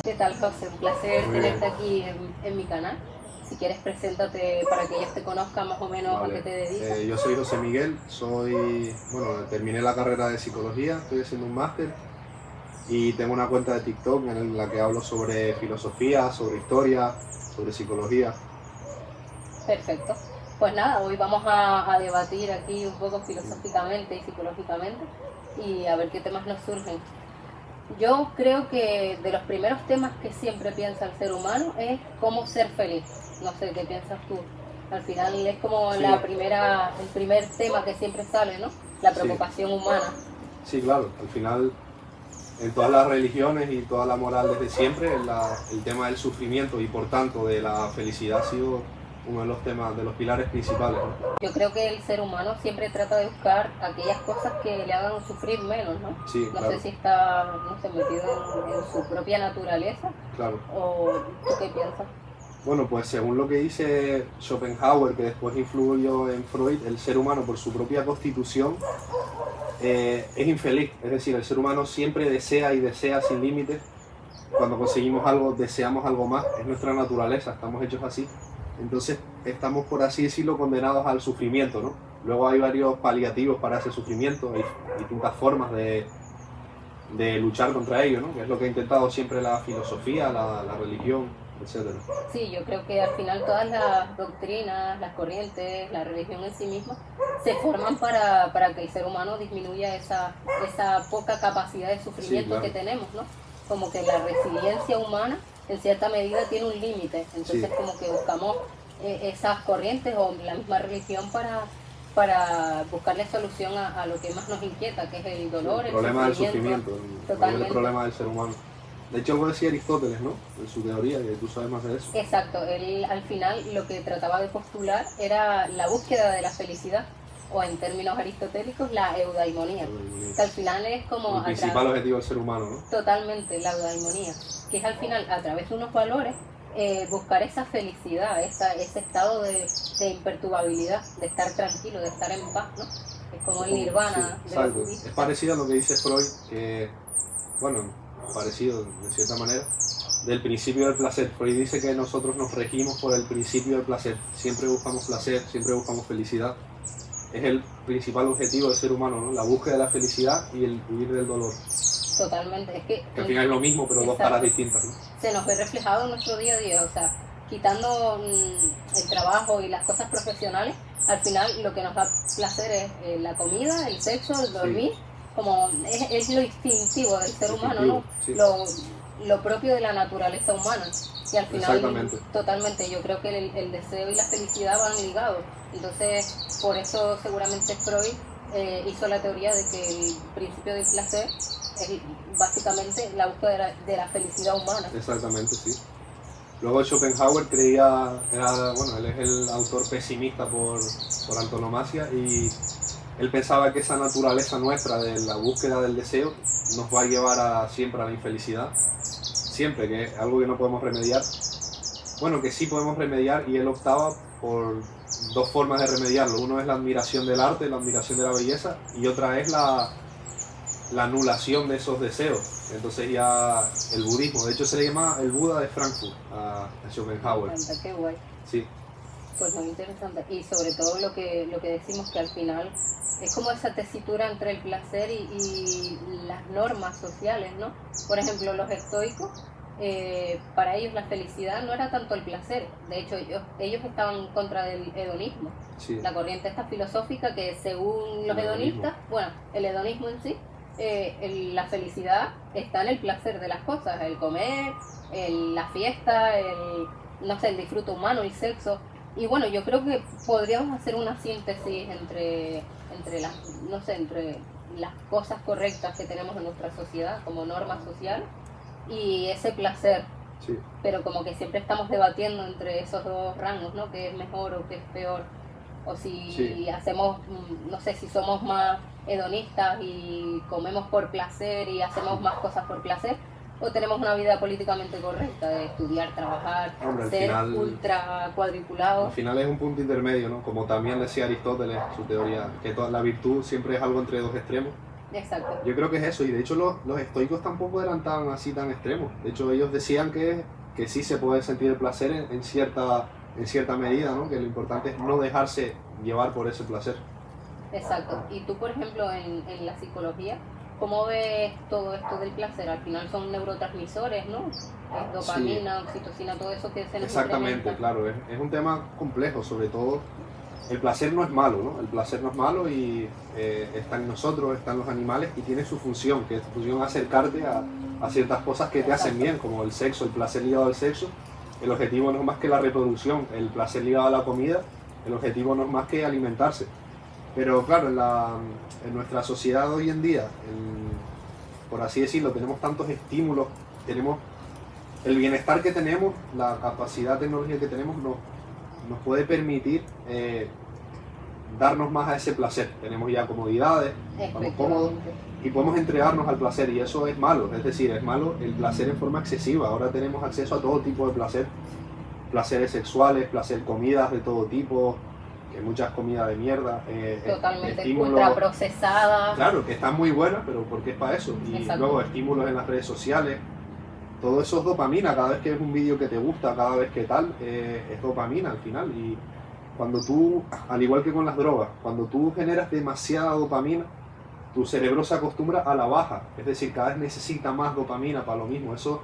¿Qué tal, José? Un placer Muy bien. tenerte aquí en mi canal. Si quieres, preséntate para que ellos te conozcan más o menos a qué Vale. te dedicas. Yo soy José Miguel, terminé la carrera de psicología, estoy haciendo un máster y tengo una cuenta de TikTok en la que hablo sobre filosofía, sobre historia, sobre psicología. Perfecto. Pues nada, hoy vamos a debatir aquí un poco filosóficamente y psicológicamente y a ver qué temas nos surgen. Yo creo que de los primeros temas que siempre piensa el ser humano es cómo ser feliz. No sé qué piensas tú. Al final es como Sí, el primer tema que siempre sale, ¿no? La sí, preocupación humana. sí, claro. Al final, en todas las religiones y toda la moral desde siempre, el tema del sufrimiento y por tanto de la felicidad ha sido uno de los temas, de los pilares principales, ¿no? Yo creo que el ser humano siempre trata de buscar aquellas cosas que le hagan sufrir menos, ¿no? Sí, No claro, sé si está, no sé, metido en su propia naturaleza claro. o tú qué piensas. Bueno, pues según lo que dice Schopenhauer, que después influyó en Freud, el ser humano por su propia constitución es infeliz. Es decir, el ser humano siempre desea y desea sin límites. Cuando conseguimos algo, deseamos algo más. Es nuestra naturaleza, estamos hechos así. Entonces estamos, por así decirlo, condenados al sufrimiento, ¿no? Luego hay varios paliativos para ese sufrimiento, hay distintas formas de luchar contra ello, ¿no? Que es lo que ha intentado siempre la filosofía, la religión, etcétera. Sí, yo creo que al final todas las doctrinas, las corrientes, la religión en sí misma, se forman para que el ser humano disminuya esa poca capacidad de Sí, sufrimiento claro. que tenemos, ¿no? Como que la resiliencia humana en cierta medida tiene un límite, Sí. entonces como que buscamos esas corrientes o la misma religión para buscarle solución a lo que más nos inquieta, que es el dolor, El el problema del sufrimiento. sufrimiento, el mayor Totalmente. problema del ser humano. De hecho, algo decía Aristóteles, ¿no? En su teoría, que tú sabes más de eso. Exacto, él al final lo que trataba de postular era la búsqueda de la felicidad, o en términos aristotélicos, la eudaimonía, que al final es como El principal objetivo del ser humano, ¿no? totalmente la eudaimonía, que es al final a través de unos valores buscar esa felicidad, ese estado de imperturbabilidad, de estar tranquilo, de estar en paz, ¿no? Es como el nirvana Sí, de los exacto. Es budistas. parecido a lo que dice Freud, que, bueno, parecido de cierta manera, del principio del placer. Freud dice que nosotros nos regimos por el principio del placer. Siempre buscamos placer, siempre buscamos felicidad. Es el principal objetivo del ser humano, ¿no? La búsqueda de la felicidad y el huir del dolor. Totalmente, es que Que al final es lo mismo, pero dos caras distintas, ¿no? se nos ve reflejado en nuestro día a día, o sea, quitando el trabajo y las cosas profesionales, al final lo que nos da placer es la comida, el sexo, el dormir, como es lo instintivo del ser humano, ¿no? Sí. Lo propio de la naturaleza humana. Y al final, Exactamente. totalmente, yo creo que el deseo y la felicidad van ligados. Entonces, por eso seguramente Freud hizo la teoría de que el principio del placer es básicamente la búsqueda de la felicidad humana. Exactamente, sí. Luego Schopenhauer bueno, él es el autor pesimista por antonomasia y él pensaba que esa naturaleza nuestra de la búsqueda del deseo nos va a llevar siempre a la infelicidad, siempre, que es algo que no podemos remediar. Bueno, que sí podemos remediar y él optaba por dos formas de remediarlo. Uno es la admiración del arte, la admiración de la belleza y otra es la anulación de esos deseos. Entonces ya el budismo, de hecho se le llama el Buda de Frankfurt a Schopenhauer. Me encanta, qué guay. Sí, Pues muy interesante. Y sobre todo lo que decimos que al final es como esa tesitura entre el placer y las normas sociales, ¿no? Por ejemplo, los estoicos, para ellos la felicidad no era tanto el placer. De hecho, ellos estaban en contra del hedonismo. sí. La corriente esta filosófica que según los hedonistas, bueno, el hedonismo en sí, la felicidad está en el placer de las cosas, el comer, la fiesta, no sé, el disfrute humano, el sexo. Y bueno, yo creo que podríamos hacer una síntesis entre las, no sé, entre las cosas correctas que tenemos en nuestra sociedad como norma social y ese placer. Sí. Pero como que siempre estamos debatiendo entre esos dos rangos, ¿no? ¿Qué es mejor o qué es peor? O si hacemos, no sé, si somos más hedonistas y comemos por placer y hacemos más cosas por placer, o tenemos una vida políticamente correcta de estudiar, trabajar, Hombre, ser final, ultra cuadriculado. al final es un punto intermedio, ¿no? Como también decía Aristóteles, su teoría, que toda la virtud siempre es algo entre dos extremos. Exacto. Yo creo que es eso, y de hecho los estoicos tampoco eran tan así tan extremos. De hecho ellos decían que sí se puede sentir el placer en cierta medida, ¿no? Que lo importante es no dejarse llevar por ese placer. Exacto. Y tú, por ejemplo, en la psicología, ¿cómo ves todo esto del placer? Al final son neurotransmisores, ¿no? Es dopamina, Sí. oxitocina, todo eso que se nos Exactamente, incrementa. claro, es un tema complejo, sobre todo el placer no es malo, ¿no? El placer no es malo y está en nosotros, está en los animales y tiene su función, que es su función acercarte a ciertas cosas que te hacen bien, como el sexo, el placer ligado al sexo. El objetivo no es más que la reproducción, el placer ligado a la comida, el objetivo no es más que alimentarse. Pero claro, en nuestra sociedad hoy en día, por así decirlo, tenemos tantos estímulos, tenemos el bienestar que tenemos, la capacidad tecnológica que tenemos nos puede permitir darnos más a ese placer. Tenemos ya comodidades, estamos cómodos y podemos entregarnos al placer, y eso es malo, es decir, es malo el placer en forma excesiva. Ahora tenemos acceso a todo tipo de placer, placeres sexuales, comidas de todo tipo, que muchas comidas de mierda, totalmente ultraprocesadas. Claro, que están muy buenas, pero porque es para eso. Y Exacto. luego estímulos en las redes sociales. Todo eso es dopamina, cada vez que ves un vídeo que te gusta, cada vez que tal, es dopamina al final. Y cuando tú, al igual que con las drogas, cuando tú generas demasiada dopamina, tu cerebro se acostumbra a la baja. Es decir, cada vez necesita más dopamina para lo mismo. Eso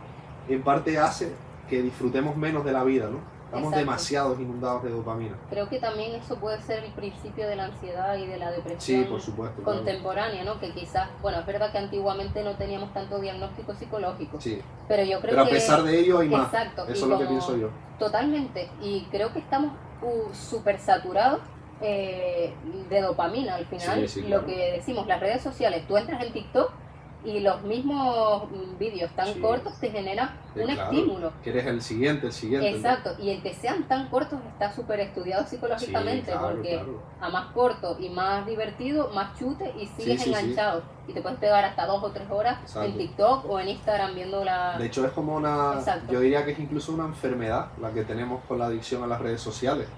en parte hace que disfrutemos menos de la vida, ¿no? Estamos Exacto. demasiados inundados de dopamina. Creo que también eso puede ser el principio de la ansiedad y de la depresión. Sí, por supuesto. Contemporánea, ¿no? Que quizás, bueno, es verdad que antiguamente no teníamos tanto diagnóstico psicológico. Sí. Pero yo creo Pero que... a pesar de ello hay más. Exacto. Eso es lo que pienso yo. Totalmente. Y creo que estamos súper saturados de dopamina al final. Sí, claro. Lo que decimos, las redes sociales, tú entras en TikTok y los mismos vídeos tan cortos te generan un estímulo. Quieres el siguiente. Exacto, y el que sean tan cortos está súper estudiado psicológicamente, sí, claro, porque a más corto y más divertido, más chute y sigues enganchado. Y te puedes pegar hasta 2 o 3 horas en TikTok o en Instagram viendo la... De hecho es como yo diría que es incluso una enfermedad la que tenemos con la adicción a las redes sociales.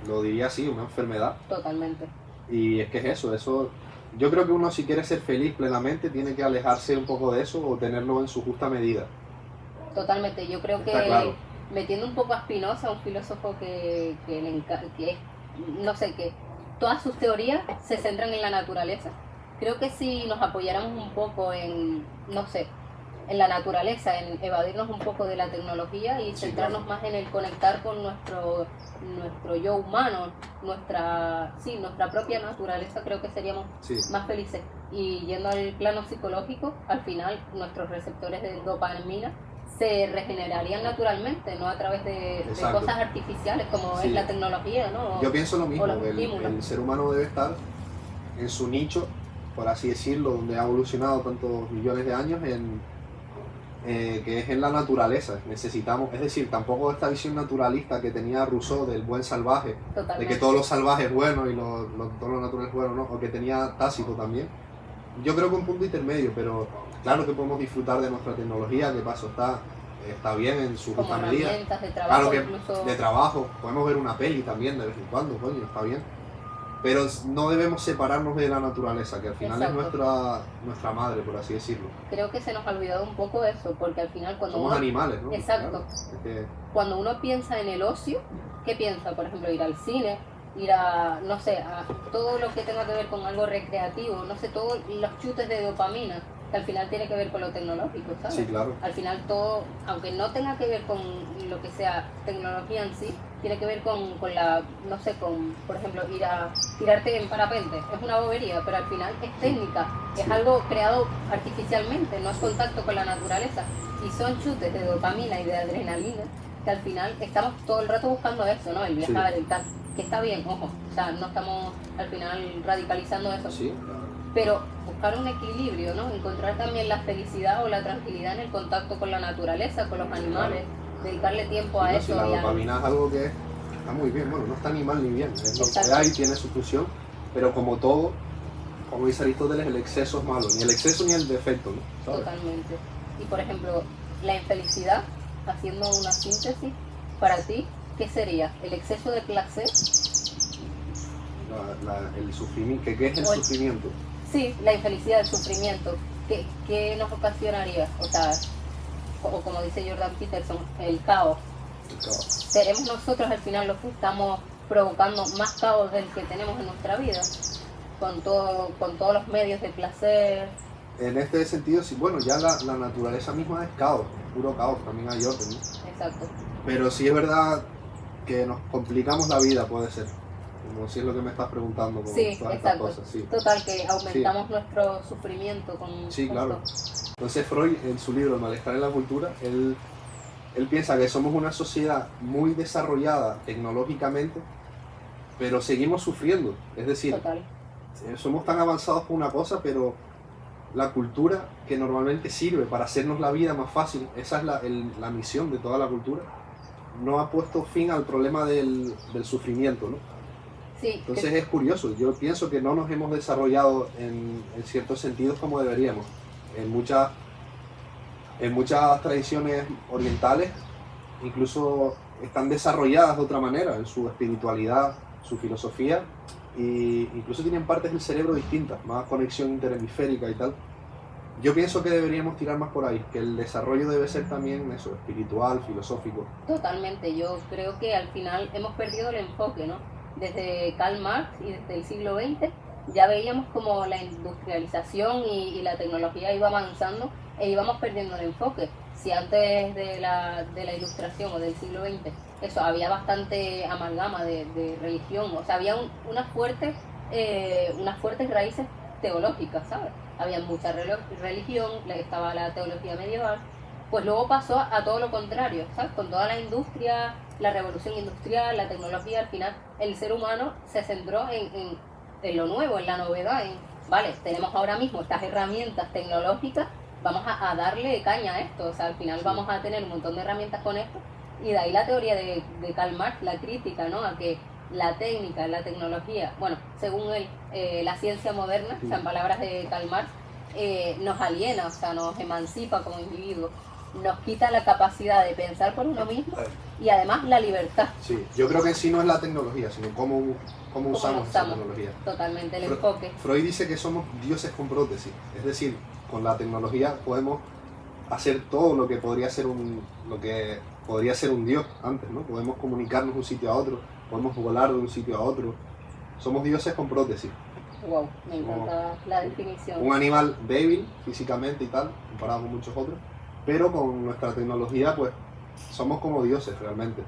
Lo diría así, una enfermedad. Totalmente. Y es que es eso. Yo creo que uno, si quiere ser feliz plenamente, tiene que alejarse un poco de eso o tenerlo en su justa medida. Totalmente, yo creo que claro. Metiendo un poco a Spinoza, un filósofo que no sé, que todas sus teorías se centran en la naturaleza. Creo que si nos apoyáramos un poco en, no sé, en la naturaleza, en evadirnos un poco de la tecnología y centrarnos más en el conectar con nuestro yo humano, nuestra propia naturaleza, creo que seríamos más felices. Y yendo al plano psicológico, al final nuestros receptores de dopamina se regenerarían naturalmente, no a través de cosas artificiales como es la tecnología, ¿no? Yo pienso lo mismo, el ser humano debe estar en su nicho, por así decirlo, donde ha evolucionado tantos millones de años, que es en la naturaleza. Necesitamos, es decir, tampoco esta visión naturalista que tenía Rousseau del buen salvaje, de que todo lo salvaje es bueno y todo lo natural es bueno, ¿no? O que tenía Tácito también. Yo creo que un punto intermedio, pero claro que podemos disfrutar de nuestra tecnología, que paso está bien en su justa medida. De trabajo, claro que incluso... de trabajo, podemos ver una peli también de vez en cuando, coño, está bien. Pero no debemos separarnos de la naturaleza, que al final es nuestra madre, por así decirlo. Creo que se nos ha olvidado un poco eso, porque al final cuando somos animales, ¿no? Exacto. Claro, cuando uno piensa en el ocio, ¿qué piensa? Por ejemplo, ir al cine, ir a, no sé, a todo lo que tenga que ver con algo recreativo, no sé, todos los chutes de dopamina, que al final tiene que ver con lo tecnológico, ¿sabes? Sí, claro. Al final todo, aunque no tenga que ver con lo que sea tecnología en sí, tiene que ver con la, no sé, con, por ejemplo, ir a tirarte en parapente. Es una bobería, pero al final es técnica, es algo creado artificialmente, no es contacto con la naturaleza. Y son chutes de dopamina y de adrenalina, que al final estamos todo el rato buscando eso, ¿no? El viajar, el tal, que está bien, ojo, o sea, no estamos al final radicalizando eso. Sí, claro. Pero buscar un equilibrio, ¿no? Encontrar también la felicidad o la tranquilidad en el contacto con la naturaleza, con los animales, dedicarle tiempo a eso. Si la dopamina es algo que está muy bien, bueno, no está ni mal ni bien, es lo que hay, tiene su función, pero como todo, como dice Aristóteles, el exceso es malo, ni el exceso ni el defecto, ¿no? ¿Sabes? Totalmente. Y por ejemplo, la infelicidad, haciendo una síntesis, para ti, ¿qué sería? ¿El exceso de placer? El sufrimiento, ¿qué es el sufrimiento? Sí, la infelicidad, el sufrimiento, ¿qué nos ocasionaría? O sea, o como dice Jordan Peterson, el caos. Seremos nosotros al final los que estamos provocando más caos del que tenemos en nuestra vida, con todos los medios de placer. En este sentido, sí, bueno, ya la naturaleza misma es caos, puro caos, también hay orden, ¿no? Exacto. Pero sí es verdad que nos complicamos la vida, puede ser, como si es lo que me estás preguntando con Sí, todas estas exacto. cosas. Sí. Total, que aumentamos nuestro sufrimiento con Sí, claro. esto. Entonces Freud, en su libro El malestar en la cultura, él piensa que somos una sociedad muy desarrollada tecnológicamente, pero seguimos sufriendo. Es decir, Total. somos tan avanzados por una cosa, pero la cultura que normalmente sirve para hacernos la vida más fácil, esa es la misión de toda la cultura, no ha puesto fin al problema del sufrimiento, ¿no? Sí, Entonces es curioso, yo pienso que no nos hemos desarrollado en ciertos sentidos como deberíamos. En muchas tradiciones orientales incluso están desarrolladas de otra manera en su espiritualidad, su filosofía, y incluso tienen partes del cerebro distintas, más conexión interhemisférica y tal. Yo pienso que deberíamos tirar más por ahí, que el desarrollo debe ser también eso, espiritual, filosófico. totalmente. Yo creo que al final hemos perdido el enfoque, ¿no? Desde Karl Marx y desde el siglo XX ya veíamos como la industrialización y la tecnología iba avanzando e íbamos perdiendo el enfoque. Si antes de la ilustración o del siglo XX, eso, había bastante amalgama de religión, o sea, había unas fuertes raíces teológicas, ¿sabes? Había mucha religión, estaba la teología medieval, pues luego pasó a todo lo contrario, ¿sabes? Con toda la industria, la revolución industrial, la tecnología, al final el ser humano se centró en lo nuevo, en la novedad, vale, tenemos ahora mismo estas herramientas tecnológicas, vamos a darle caña a esto, o sea, al final vamos a tener un montón de herramientas con esto, y de ahí la teoría de Karl Marx, la crítica, ¿no? A que la técnica, la tecnología, bueno, según él, la ciencia moderna, o sea, en palabras de Karl Marx, nos aliena, o sea, nos emancipa como individuos, nos quita la capacidad de pensar por uno mismo y además la libertad. Sí, yo creo que en sí no es la tecnología, sino cómo usamos esa tecnología. Totalmente, el enfoque. Freud dice que somos dioses con prótesis, es decir, con la tecnología podemos hacer todo lo que podría ser un dios antes, ¿no? Podemos comunicarnos de un sitio a otro, podemos volar de un sitio a otro. Somos dioses con prótesis. Wow, me encanta la definición. Un animal débil físicamente y tal, comparado con muchos otros, pero con nuestra tecnología pues somos como dioses realmente.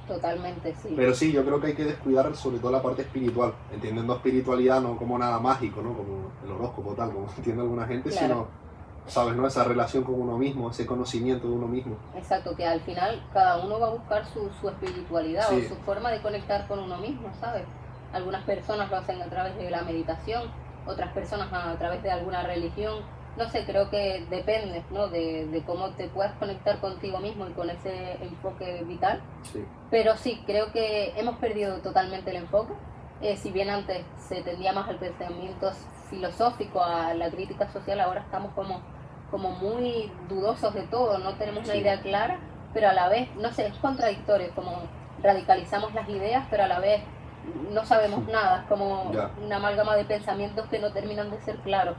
Totalmente, sí. Pero sí, yo creo que hay que descuidar sobre todo la parte espiritual, entendiendo espiritualidad no como nada mágico, ¿no? Como el horóscopo tal, como entiende alguna gente, claro, sino, ¿sabes, no? Esa relación con uno mismo, ese conocimiento de uno mismo. Exacto, que al final cada uno va a buscar su espiritualidad, sí, o su forma de conectar con uno mismo, ¿sabes? Algunas personas lo hacen a través de la meditación, otras personas a través de alguna religión. No sé, creo que depende, ¿no? de cómo te puedas conectar contigo mismo y con ese enfoque vital. Sí. Pero sí, creo que hemos perdido totalmente el enfoque. Si bien antes se tendía más al pensamiento filosófico, a la crítica social, ahora estamos como muy dudosos de todo, no tenemos una idea clara, pero a la vez, no sé, es contradictorio, como radicalizamos las ideas, pero a la vez no sabemos nada, es como una amalgama de pensamientos que no terminan de ser claros.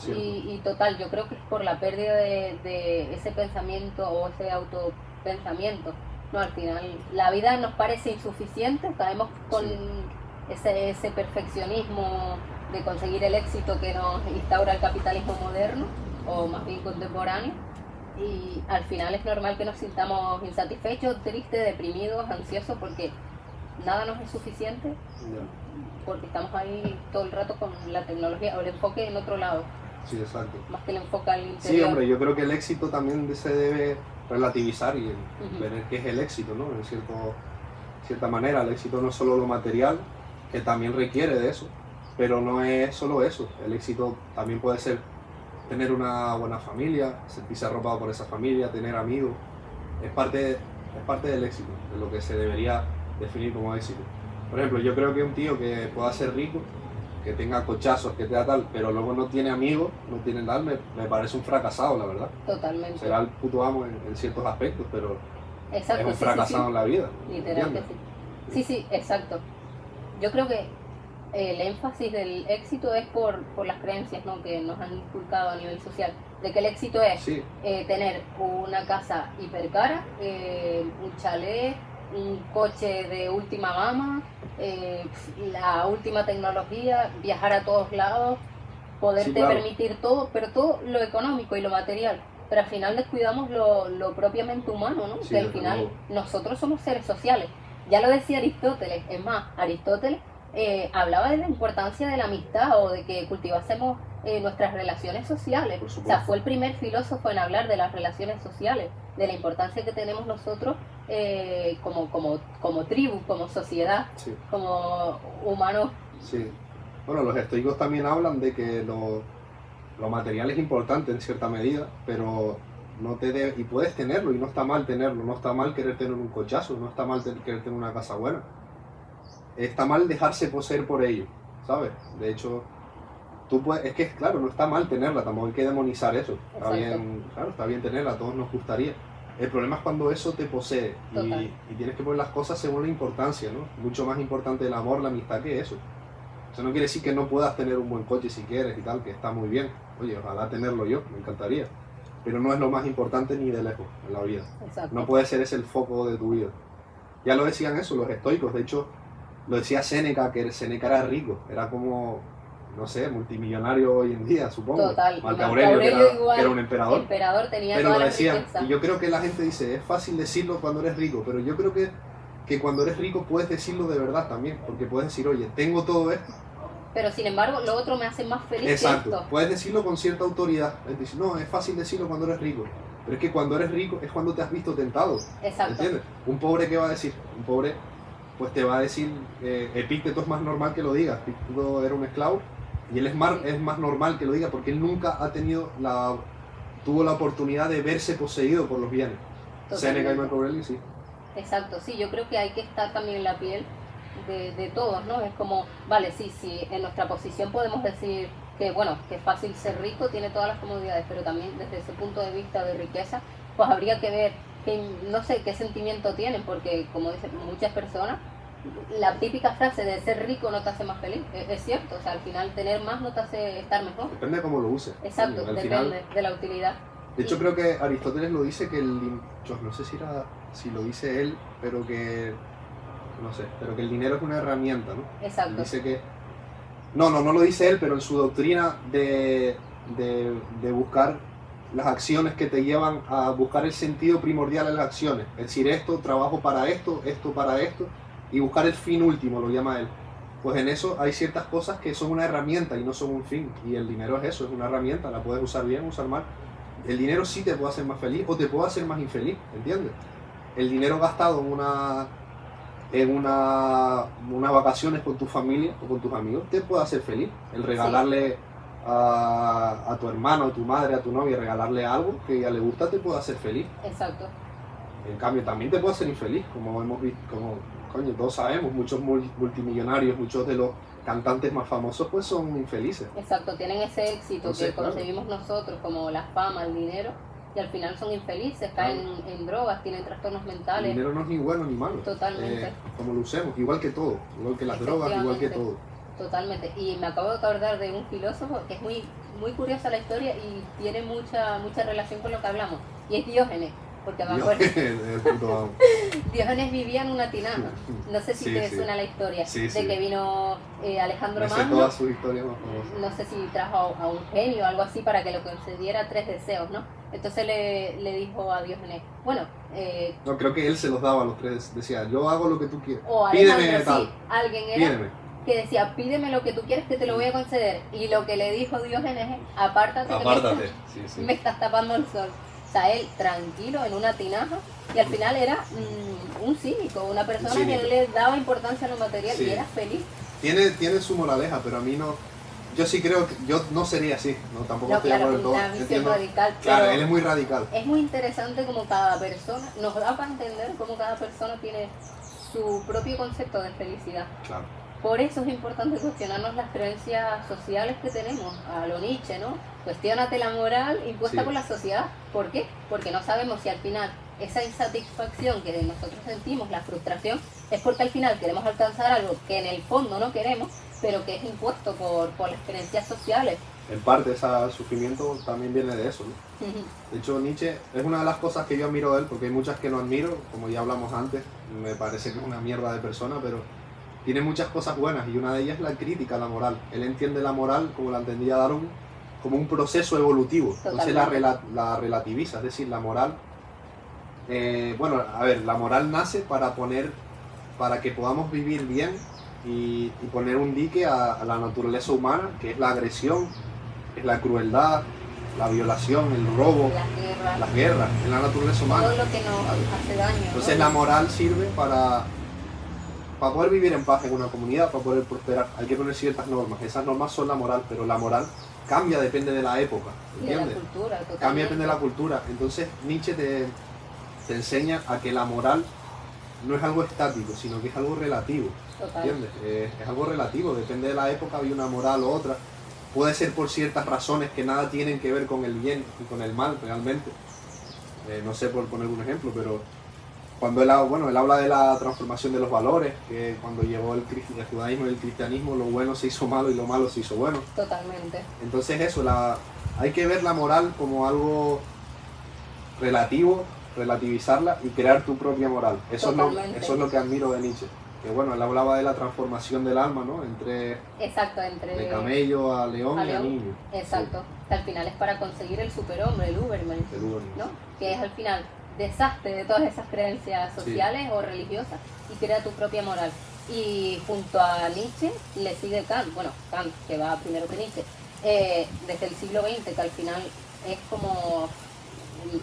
Y total, yo creo que es por la pérdida de ese pensamiento o ese autopensamiento. No, al final la vida nos parece insuficiente, caemos con ese perfeccionismo de conseguir el éxito que nos instaura el capitalismo moderno, o más bien contemporáneo, y al final es normal que nos sintamos insatisfechos, tristes, deprimidos, ansiosos, porque nada nos es suficiente, porque estamos ahí todo el rato con la tecnología o el enfoque en otro lado. Sí, exacto. Más que el enfoque al interior. Sí, hombre, yo creo que el éxito también se debe relativizar y ver qué es el éxito, ¿no? En cierta manera, el éxito no es solo lo material, que también requiere de eso, pero no es solo eso. El éxito también puede ser tener una buena familia, sentirse arropado por esa familia, tener amigos. Es parte del éxito, de lo que se debería definir como éxito. Por ejemplo, yo creo que un tío que pueda ser rico, que tenga cochazos, que tenga tal, pero luego no tiene amigos, no tiene tal, me parece un fracasado, la verdad. Totalmente. Será el puto amo en ciertos aspectos, pero exacto, es un fracasado en la vida. Literal que sí. Sí, exacto. Yo creo que el énfasis del éxito es por las creencias, ¿no?, que nos han inculcado a nivel social, de que el éxito es Sí, tener una casa hipercara, un chalet, un coche de última gama, la última tecnología, viajar a todos lados, poderte sí, claro. permitir todo, pero todo lo económico y lo material. Pero al final descuidamos lo propiamente humano, ¿no? Sí, Que al desde final luego. nosotros somos seres sociales. Ya lo decía Aristóteles, es más, Aristóteles hablaba de la importancia de la amistad o de que cultivásemos nuestras relaciones sociales. Por O sea, supuesto. fue el primer filósofo en hablar de las relaciones sociales, de la importancia que tenemos nosotros como tribu, como sociedad, Sí, como humanos. sí. Bueno, los estoicos también hablan de que lo material es importante en cierta medida, pero no te y puedes tenerlo y no está mal tenerlo, no está mal querer tener un cochazo, no está mal querer tener una casa buena. Está mal dejarse poseer por ello, ¿sabes? De hecho, tú puedes, es que claro, no está mal tenerla, tampoco hay que demonizar eso. Está Exacto. bien, claro, está bien tenerla, a todos nos gustaría. El problema es cuando eso te posee Total. y tienes que poner las cosas según la importancia, ¿no? Mucho más importante el amor, la amistad que eso. Eso no quiere decir que no puedas tener un buen coche si quieres y tal, que está muy bien. Oye, ojalá tenerlo yo, me encantaría. Pero no es lo más importante ni de lejos en la vida. Exacto. No puede ser ese el foco de tu vida. Ya lo decían eso los estoicos, de hecho, lo decía Séneca, que Séneca era rico, era como, no sé, multimillonario hoy en día, supongo. Total. Marco Marco Aurelio, igual, que era un emperador. emperador tenía Pero toda lo la decían, riqueza. y yo creo que la gente dice, es fácil decirlo cuando eres rico, pero yo creo que cuando eres rico puedes decirlo de verdad también, porque puedes decir, oye, tengo todo esto. Pero sin embargo, lo otro me hace más feliz Exacto, que esto. puedes decirlo con cierta autoridad. Es decir, no, es fácil decirlo cuando eres rico, pero es que cuando eres rico es cuando te has visto tentado. Exacto. ¿Entiendes? Un pobre, ¿qué va a decir? Un pobre, pues te va a decir, Epicteto es más normal que lo diga. Epicteto era un esclavo y él es más normal que lo diga porque él nunca tuvo la oportunidad de verse poseído por los bienes. Totalmente. Séneca y Marco Aurelio, sí. Exacto, sí, yo creo que hay que estar también en la piel de todos, ¿no? Es como, vale, sí, en nuestra posición podemos decir que, bueno, que es fácil ser rico, tiene todas las comodidades, pero también desde ese punto de vista de riqueza, pues habría que ver, no sé qué sentimiento tienen, porque como dicen muchas personas, la típica frase de ser rico no te hace más feliz, es cierto, o sea, al final tener más no te hace estar mejor. Depende de cómo lo uses. Exacto, Al depende final, de la utilidad. de hecho, creo que Aristóteles lo dice que yo no sé si lo dice él, pero que no sé, pero que el dinero es una herramienta, ¿no? Exacto. Él dice que no lo dice él, pero en su doctrina de buscar las acciones que te llevan a buscar el sentido primordial de las acciones, es decir, esto, trabajo para esto para esto, y buscar el fin último, lo llama él. Pues en eso hay ciertas cosas que son una herramienta y no son un fin, y el dinero es eso, es una herramienta, la puedes usar bien, usar mal. El dinero sí te puede hacer más feliz o te puede hacer más infeliz, ¿entiendes? El dinero gastado en unas vacaciones con tu familia o con tus amigos te puede hacer feliz. El regalarle a tu hermano, a tu madre, a tu novia, regalarle algo que a ella le gusta te puede hacer feliz. Exacto. En cambio también te puede hacer infeliz, como hemos visto, como coño, todos sabemos, muchos multimillonarios, muchos de los cantantes más famosos pues son infelices. Exacto, tienen ese éxito Entonces, que conseguimos nosotros, como la fama, el dinero, y al final son infelices, caen en drogas, tienen trastornos mentales. El dinero no es ni bueno ni malo. Totalmente. Como lo usemos, igual que todo, igual que las drogas, igual que todo. Totalmente. Y me acabo de acordar de un filósofo que es muy, muy curiosa la historia y tiene mucha relación con lo que hablamos, y es Diógenes. Porque me acuerdo. Diógenes vivía en una tinaja. No sé si te suena la historia. De que vino Alejandro Magno. Todas sus historias más famosas. No sé si trajo a un genio o algo así para que le concediera 3 deseos, ¿no? Entonces le dijo a Diógenes, bueno... no, creo que él se los daba a los 3. Decía, yo hago lo que tú quieras. O Pídeme tal. Sí, alguien era que decía, pídeme lo que tú quieres que te lo voy a conceder. Y lo que le dijo Diógenes es, apártate. Que me estás tapando el sol. O sea, él tranquilo en una tinaja y al final era un cínico, una persona que le daba importancia a lo material y era feliz. Tiene su moraleja, pero a mí no. Yo sí creo que yo no sería así, no, tampoco estoy de acuerdo en todo. Radical, claro, él es muy radical. Es muy interesante como cada persona, nos da para entender cómo cada persona tiene su propio concepto de felicidad. Claro. Por eso es importante cuestionarnos las creencias sociales que tenemos, a lo Nietzsche, ¿no? Cuestiónate la moral impuesta por la sociedad. ¿Por qué? Porque no sabemos si al final esa insatisfacción que nosotros sentimos, la frustración, es porque al final queremos alcanzar algo que en el fondo no queremos pero que es impuesto por las creencias sociales. En parte ese sufrimiento también viene de eso, ¿no? De hecho, Nietzsche es una de las cosas que yo admiro de él, porque hay muchas que no admiro, como ya hablamos antes, me parece que es una mierda de persona, pero tiene muchas cosas buenas y una de ellas es la crítica a la moral. Él entiende la moral, como la entendía Darwin, como un proceso evolutivo. Entonces la relativiza, es decir, la moral, bueno, a ver, la moral nace para que podamos vivir bien y poner un dique a la naturaleza humana, que es la agresión, es la crueldad, la violación, el robo, las guerras, en la naturaleza humana. Todo lo que nos hace daño. Entonces, ¿no? La moral sirve para poder vivir en paz en una comunidad, para poder prosperar. Hay que poner ciertas normas. Esas normas son la moral, pero la moral cambia, depende de la época. ¿Entiendes? Y de la cultura, totalmente. Cambia, depende de la cultura. Entonces, Nietzsche te enseña a que la moral no es algo estático, sino que es algo relativo. Total. ¿Entiendes? Es algo relativo, depende de la época, hay una moral u otra. Puede ser por ciertas razones que nada tienen que ver con el bien y con el mal realmente. No sé por poner un ejemplo, pero cuando él habla de la transformación de los valores, que cuando llegó el judaísmo y el cristianismo, lo bueno se hizo malo y lo malo se hizo bueno. Totalmente. Entonces eso, hay que ver la moral como algo relativo, relativizarla y crear tu propia moral. Eso es lo que admiro de Nietzsche. Que bueno, él hablaba de la transformación del alma, ¿no? Exacto, de camello a león y a niño. Exacto. Sí. Que al final es para conseguir el superhombre, el Uberman, ¿no? Que es al final deshazte de todas esas creencias sociales o religiosas y crea tu propia moral. Y junto a Nietzsche le sigue Kant, Kant, que va primero que Nietzsche, desde el siglo XX, que al final es como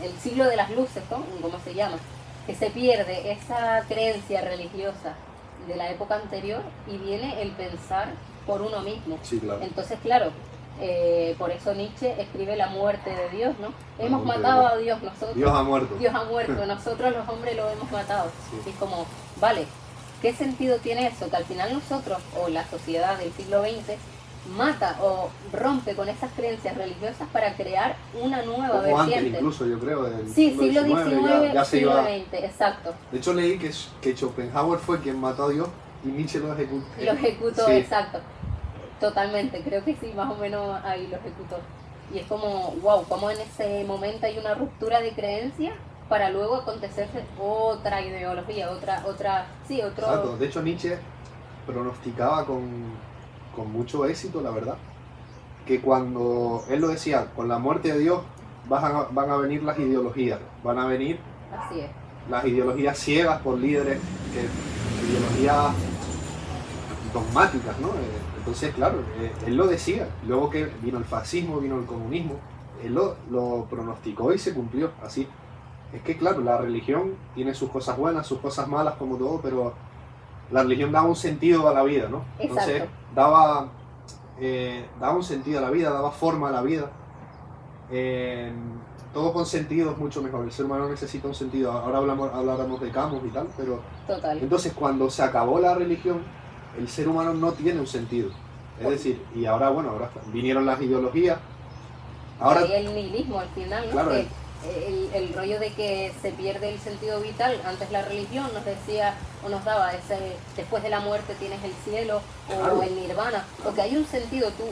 el siglo de las luces, ¿no? Como se llama, que se pierde esa creencia religiosa de la época anterior y viene el pensar por uno mismo. Sí, claro. Entonces, claro, por eso Nietzsche escribe la muerte de Dios, ¿no? Hemos matado a Dios nosotros. Dios ha muerto. Dios ha muerto, nosotros los hombres lo hemos matado. Sí. Y es como, vale, ¿qué sentido tiene eso? Que al final nosotros, o la sociedad del siglo XX, mata o rompe con esas creencias religiosas para crear una nueva vertiente. Antes incluso, yo creo. Sí, siglo XIX, ya siglo XX, exacto. De hecho leí que Schopenhauer fue quien mató a Dios y Nietzsche lo ejecutó. Lo ejecutó, sí. Exacto. Totalmente, creo que sí, más o menos ahí lo ejecutó. Y es como, wow, como en ese momento hay una ruptura de creencia para luego acontecerse otra ideología, sí, otro... Exacto, de hecho Nietzsche pronosticaba con mucho éxito, la verdad, que cuando él lo decía, con la muerte de Dios van a venir las ideologías, van a venir Así es. Las ideologías ciegas por líderes, ideologías dogmáticas, ¿no? Entonces, claro, él lo decía, luego que vino el fascismo, vino el comunismo, él lo pronosticó y se cumplió, así. Es que claro, la religión tiene sus cosas buenas, sus cosas malas como todo, pero la religión daba un sentido a la vida, ¿no? Entonces, exacto, daba un sentido a la vida, daba forma a la vida. Todo con sentido es mucho mejor. El ser humano necesita un sentido. Ahora hablaremos de Camus y tal, pero... Total. Entonces, cuando se acabó la religión, el ser humano no tiene un sentido. Es decir, y ahora vinieron las ideologías. Ahora, y el nihilismo al final, ¿no? Claro, el rollo de que se pierde el sentido vital. Antes la religión nos decía o nos daba ese, después de la muerte tienes el cielo o claro, el nirvana, porque hay un sentido. Tú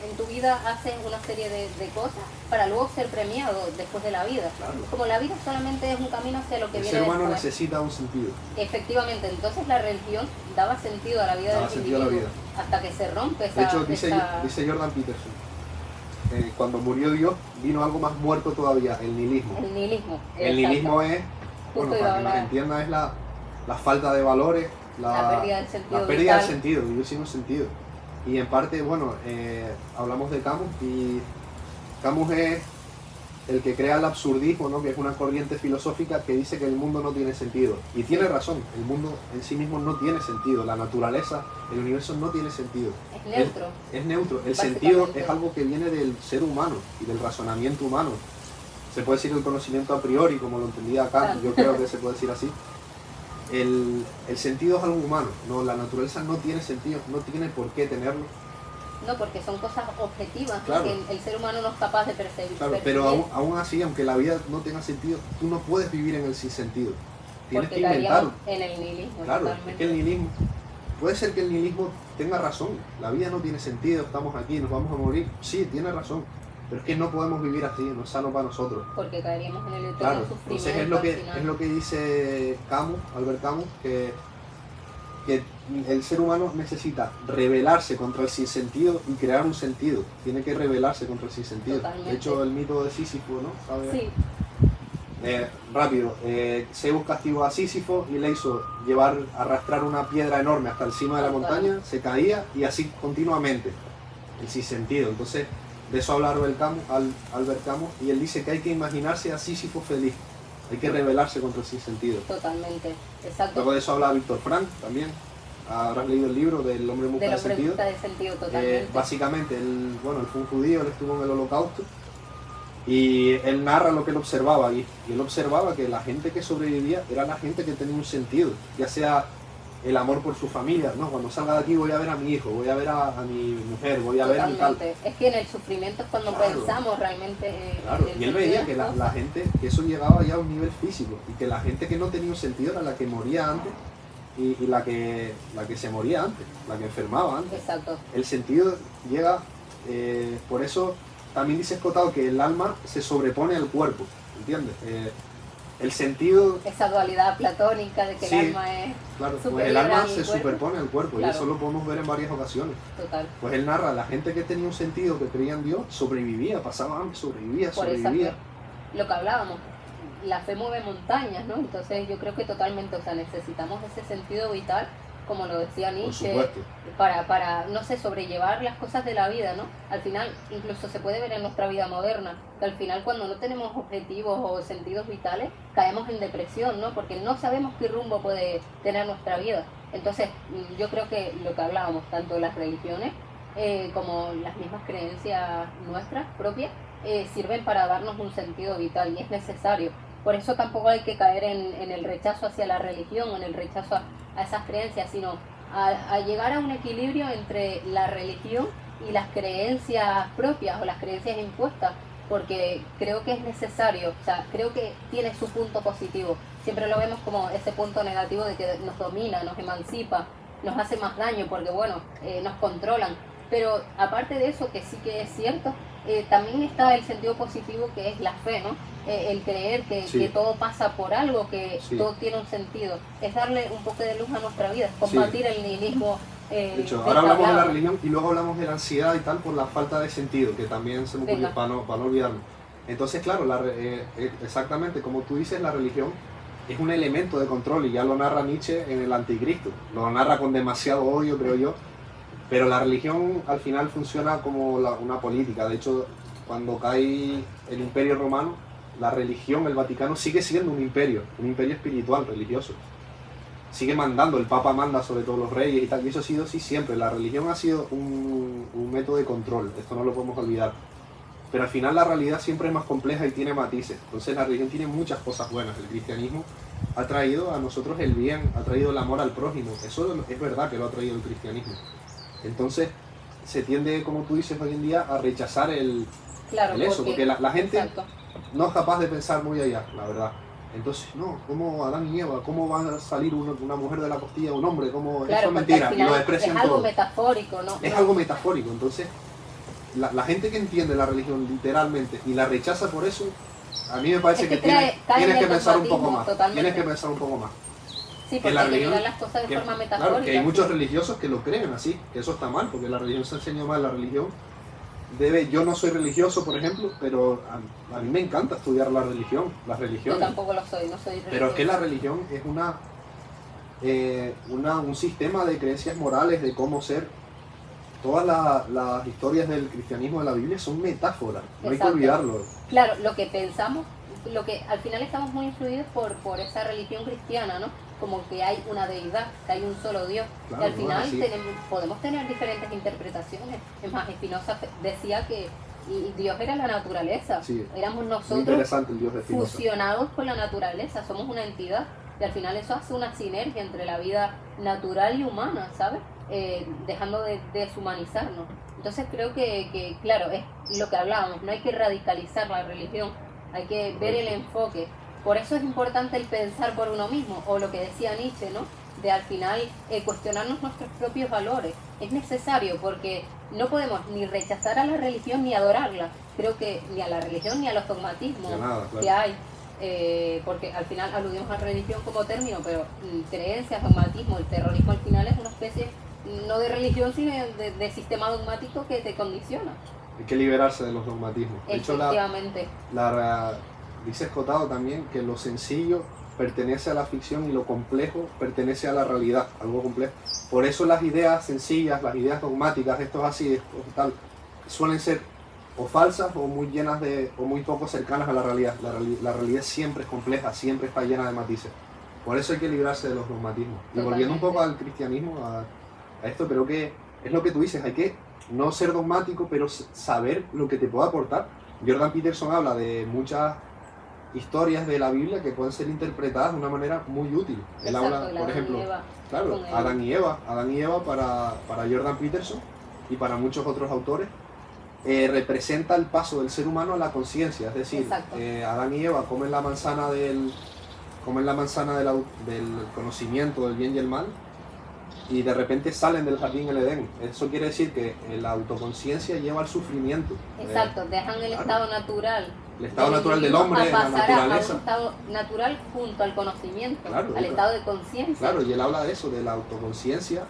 en tu vida haces una serie de cosas para luego ser premiado después de la vida. Claro. Como la vida solamente es un camino hacia lo que viene el ser humano después. Necesita un sentido. Efectivamente, entonces la religión daba sentido a la vida del individuo hasta que se rompe esa... De hecho, dice Jordan Peterson, cuando murió Dios, vino algo más muerto todavía, el nihilismo. El nihilismo. El nihilismo es, para que nos entienda, es la falta de valores, la pérdida del sentido. La pérdida del sentido, vivir sin un sentido. Y en parte, hablamos de Camus, y Camus es el que crea el absurdismo, ¿no? Que es una corriente filosófica que dice que el mundo no tiene sentido. Y tiene razón, el mundo en sí mismo no tiene sentido, la naturaleza, el universo no tiene sentido. Es neutro. Es neutro. El sentido es algo que viene del ser humano y del razonamiento humano. Se puede decir el conocimiento a priori, como lo entendía Kant, yo creo que se puede decir así. El sentido es algo humano, no, la naturaleza no tiene sentido, no tiene por qué tenerlo. No, porque son cosas objetivas, claro, que el ser humano no es capaz de percibir. Claro, pero aún así, aunque la vida no tenga sentido, tú no puedes vivir en el sinsentido. Tienes que inventarlo. En el nihilismo. Claro, totalmente. Es que el nihilismo puede ser que el nihilismo tenga razón, la vida no tiene sentido, estamos aquí, nos vamos a morir, sí, tiene razón, pero es que no podemos vivir así, no es sano para nosotros. Porque caeríamos en el eterno Claro, sufrimiento. entonces es lo que dice Camus, Albert Camus, que el ser humano necesita rebelarse contra el sinsentido y crear un sentido. Tiene que rebelarse contra el sinsentido. Totalmente. De hecho, el mito de Sísifo, ¿no? ¿Sabes? Sí, Rápido, Zeus castigó a Sísifo y le hizo arrastrar una piedra enorme hasta encima de la montaña, se caía y así continuamente. El sinsentido. Entonces, de eso habla Albert Camus, y él dice que hay que imaginarse a Sísifo feliz. Hay que rebelarse contra el sinsentido. totalmente, exacto. Luego de eso habla Víctor Frank también. Habrás leído el libro del hombre en busca de sentido. De sentido, totalmente. Básicamente, él fue un judío, él estuvo en el Holocausto y él narra lo que él observaba y él observaba que la gente que sobrevivía era la gente que tenía un sentido, ya sea el amor por su familia, ¿no? Cuando salga de aquí voy a ver a mi hijo, voy a ver a mi mujer, voy a ver a mi tal. Es que en el sufrimiento es cuando pensamos realmente Claro, en y él veía que la gente, que eso llegaba ya a un nivel físico y que la gente que no tenía un sentido era la que moría antes y la que se moría antes, la que enfermaba antes. Exacto. El sentido llega, por eso también dice Escotado que el alma se sobrepone al cuerpo, ¿entiendes? El sentido... Esa dualidad platónica de que sí, el alma es claro, pues superior el alma al se cuerpo. superpone al cuerpo, Claro. y eso lo podemos ver en varias ocasiones. Total. Pues él narra, la gente que tenía un sentido, que creía en Dios, sobrevivía, pasaba hambre, sobrevivía. Por esa fe, lo que hablábamos, la fe mueve montañas, ¿no? Entonces yo creo que totalmente, o sea, necesitamos ese sentido vital, como lo decía Nietzsche, para, no sé, sobrellevar las cosas de la vida, ¿no? Al final, incluso se puede ver en nuestra vida moderna, que al final cuando no tenemos objetivos o sentidos vitales, caemos en depresión, ¿no? Porque no sabemos qué rumbo puede tener nuestra vida. Entonces, yo creo que lo que hablábamos, tanto las religiones como las mismas creencias nuestras propias, sirven para darnos un sentido vital y es necesario. Por eso tampoco hay que caer en el rechazo hacia la religión, en el rechazo a esas creencias, sino a llegar a un equilibrio entre la religión y las creencias propias o las creencias impuestas, porque creo que es necesario, o sea, creo que tiene su punto positivo. Siempre lo vemos como ese punto negativo de que nos domina, nos emancipa, nos hace más daño porque, bueno, nos controlan. Pero aparte de eso, que sí que es cierto, también está el sentido positivo que es la fe, ¿no? El creer que todo pasa por algo, que todo tiene un sentido. Es darle un poco de luz a nuestra vida, es combatir el nihilismo. De hecho, ahora hablamos de la religión y luego hablamos de la ansiedad y tal por la falta de sentido, que también se me ocurrió para no olvidarme. Entonces, claro, exactamente como tú dices, la religión es un elemento de control y ya lo narra Nietzsche en El Anticristo. Lo narra con demasiado odio, creo yo. Pero la religión al final funciona como una política. De hecho, cuando cae el Imperio Romano, la religión, el Vaticano, sigue siendo un imperio espiritual, religioso. Sigue mandando, el Papa manda sobre todos los reyes y tal, y eso ha sido así siempre. La religión ha sido un método de control, esto no lo podemos olvidar. Pero al final la realidad siempre es más compleja y tiene matices. Entonces la religión tiene muchas cosas buenas. El cristianismo ha traído a nosotros el bien, ha traído el amor al prójimo. Eso es verdad que lo ha traído el cristianismo. Entonces se tiende, como tú dices hoy en día, a rechazar el eso, porque la gente no es capaz de pensar muy allá, la verdad. Entonces, no, ¿cómo Adán y Eva? ¿Cómo va a salir una mujer de la costilla de un hombre? ¿Cómo? Eso es mentira, y lo desprecian todo. Es algo metafórico, ¿no? Es algo metafórico, entonces la gente que entiende la religión literalmente y la rechaza por eso, a mí me parece que tienes que pensar un poco más. Tienes que pensar un poco más. Sí, porque hay que mirar las cosas de forma metafórica. Claro, que hay muchos religiosos que lo creen así, que eso está mal, porque la religión se enseña mal. La religión yo no soy religioso, por ejemplo, pero a mí me encanta estudiar la religión, las religiones. Yo tampoco lo soy, no soy religioso. Pero es que la religión es un sistema de creencias morales, de cómo ser. Todas las historias del cristianismo de la Biblia son metáforas, no hay que olvidarlo. Claro, lo que pensamos, lo que al final estamos muy influidos por esa religión cristiana, ¿no? Como que hay una deidad, que hay un solo Dios. Claro, y al final podemos tener diferentes interpretaciones. Es más, Spinoza decía que Dios era la naturaleza. Sí, éramos nosotros fusionados con la naturaleza, somos una entidad. Y al final eso hace una sinergia entre la vida natural y humana, ¿sabes? Dejando de deshumanizarnos. Entonces creo que, claro, es lo que hablábamos, no hay que radicalizar la religión, hay que ver el enfoque. Por eso es importante el pensar por uno mismo, o lo que decía Nietzsche, ¿no? de al final cuestionarnos nuestros propios valores. Es necesario porque no podemos ni rechazar a la religión ni adorarla. Creo que ni a la religión ni a los dogmatismos que hay. Porque al final aludimos a religión como término, pero creencias, dogmatismo, el terrorismo al final es una especie no de religión sino de sistema dogmático que te condiciona. Hay que liberarse de los dogmatismos. De hecho, dice Escotado también que lo sencillo pertenece a la ficción y lo complejo pertenece a la realidad, algo complejo. Por eso las ideas sencillas, las ideas dogmáticas, esto es así, esto es tal, suelen ser o falsas o muy llenas de, o muy poco cercanas a la realidad. La realidad siempre es compleja, siempre está llena de matices. Por eso hay que librarse de los dogmatismos. Y volviendo un poco al cristianismo, a esto, creo que es lo que tú dices, hay que no ser dogmático, pero saber lo que te puede aportar. Jordan Peterson habla de muchas historias de la Biblia que pueden ser interpretadas de una manera muy útil. Él habla, por ejemplo, claro, Adán y Eva para Jordan Peterson y para muchos otros autores, representa el paso del ser humano a la conciencia, es decir, Adán y Eva comen la manzana del conocimiento del bien y el mal, y de repente salen del jardín del Edén. Eso quiere decir que la autoconciencia lleva al sufrimiento. Exacto, dejan el estado natural. El estado natural del hombre, a la naturaleza. A un estado natural junto al conocimiento, claro, al estado de conciencia. Claro, y él habla de eso, de la autoconciencia.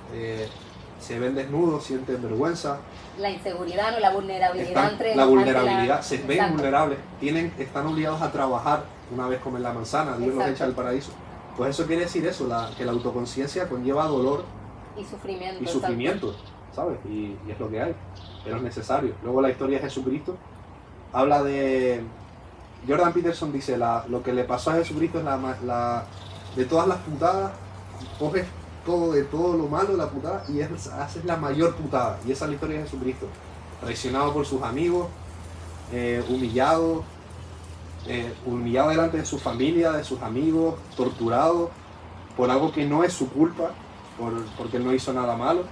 Se ven desnudos, sienten vergüenza. La inseguridad, ¿no? La vulnerabilidad se ven vulnerables, están obligados a trabajar una vez comen la manzana, Dios los echa al paraíso. Pues eso quiere decir eso, que la autoconciencia conlleva dolor y sufrimiento, ¿sabes? Y es lo que hay, pero es necesario. Luego la historia de Jesucristo habla de... Jordan Peterson dice, lo que le pasó a Jesucristo es de todas las putadas, coges de todo lo malo de la putada y haces la mayor putada. Y esa es la historia de Jesucristo. Traicionado por sus amigos, humillado delante de su familia, de sus amigos, torturado por algo que no es su culpa, porque él no hizo nada malo.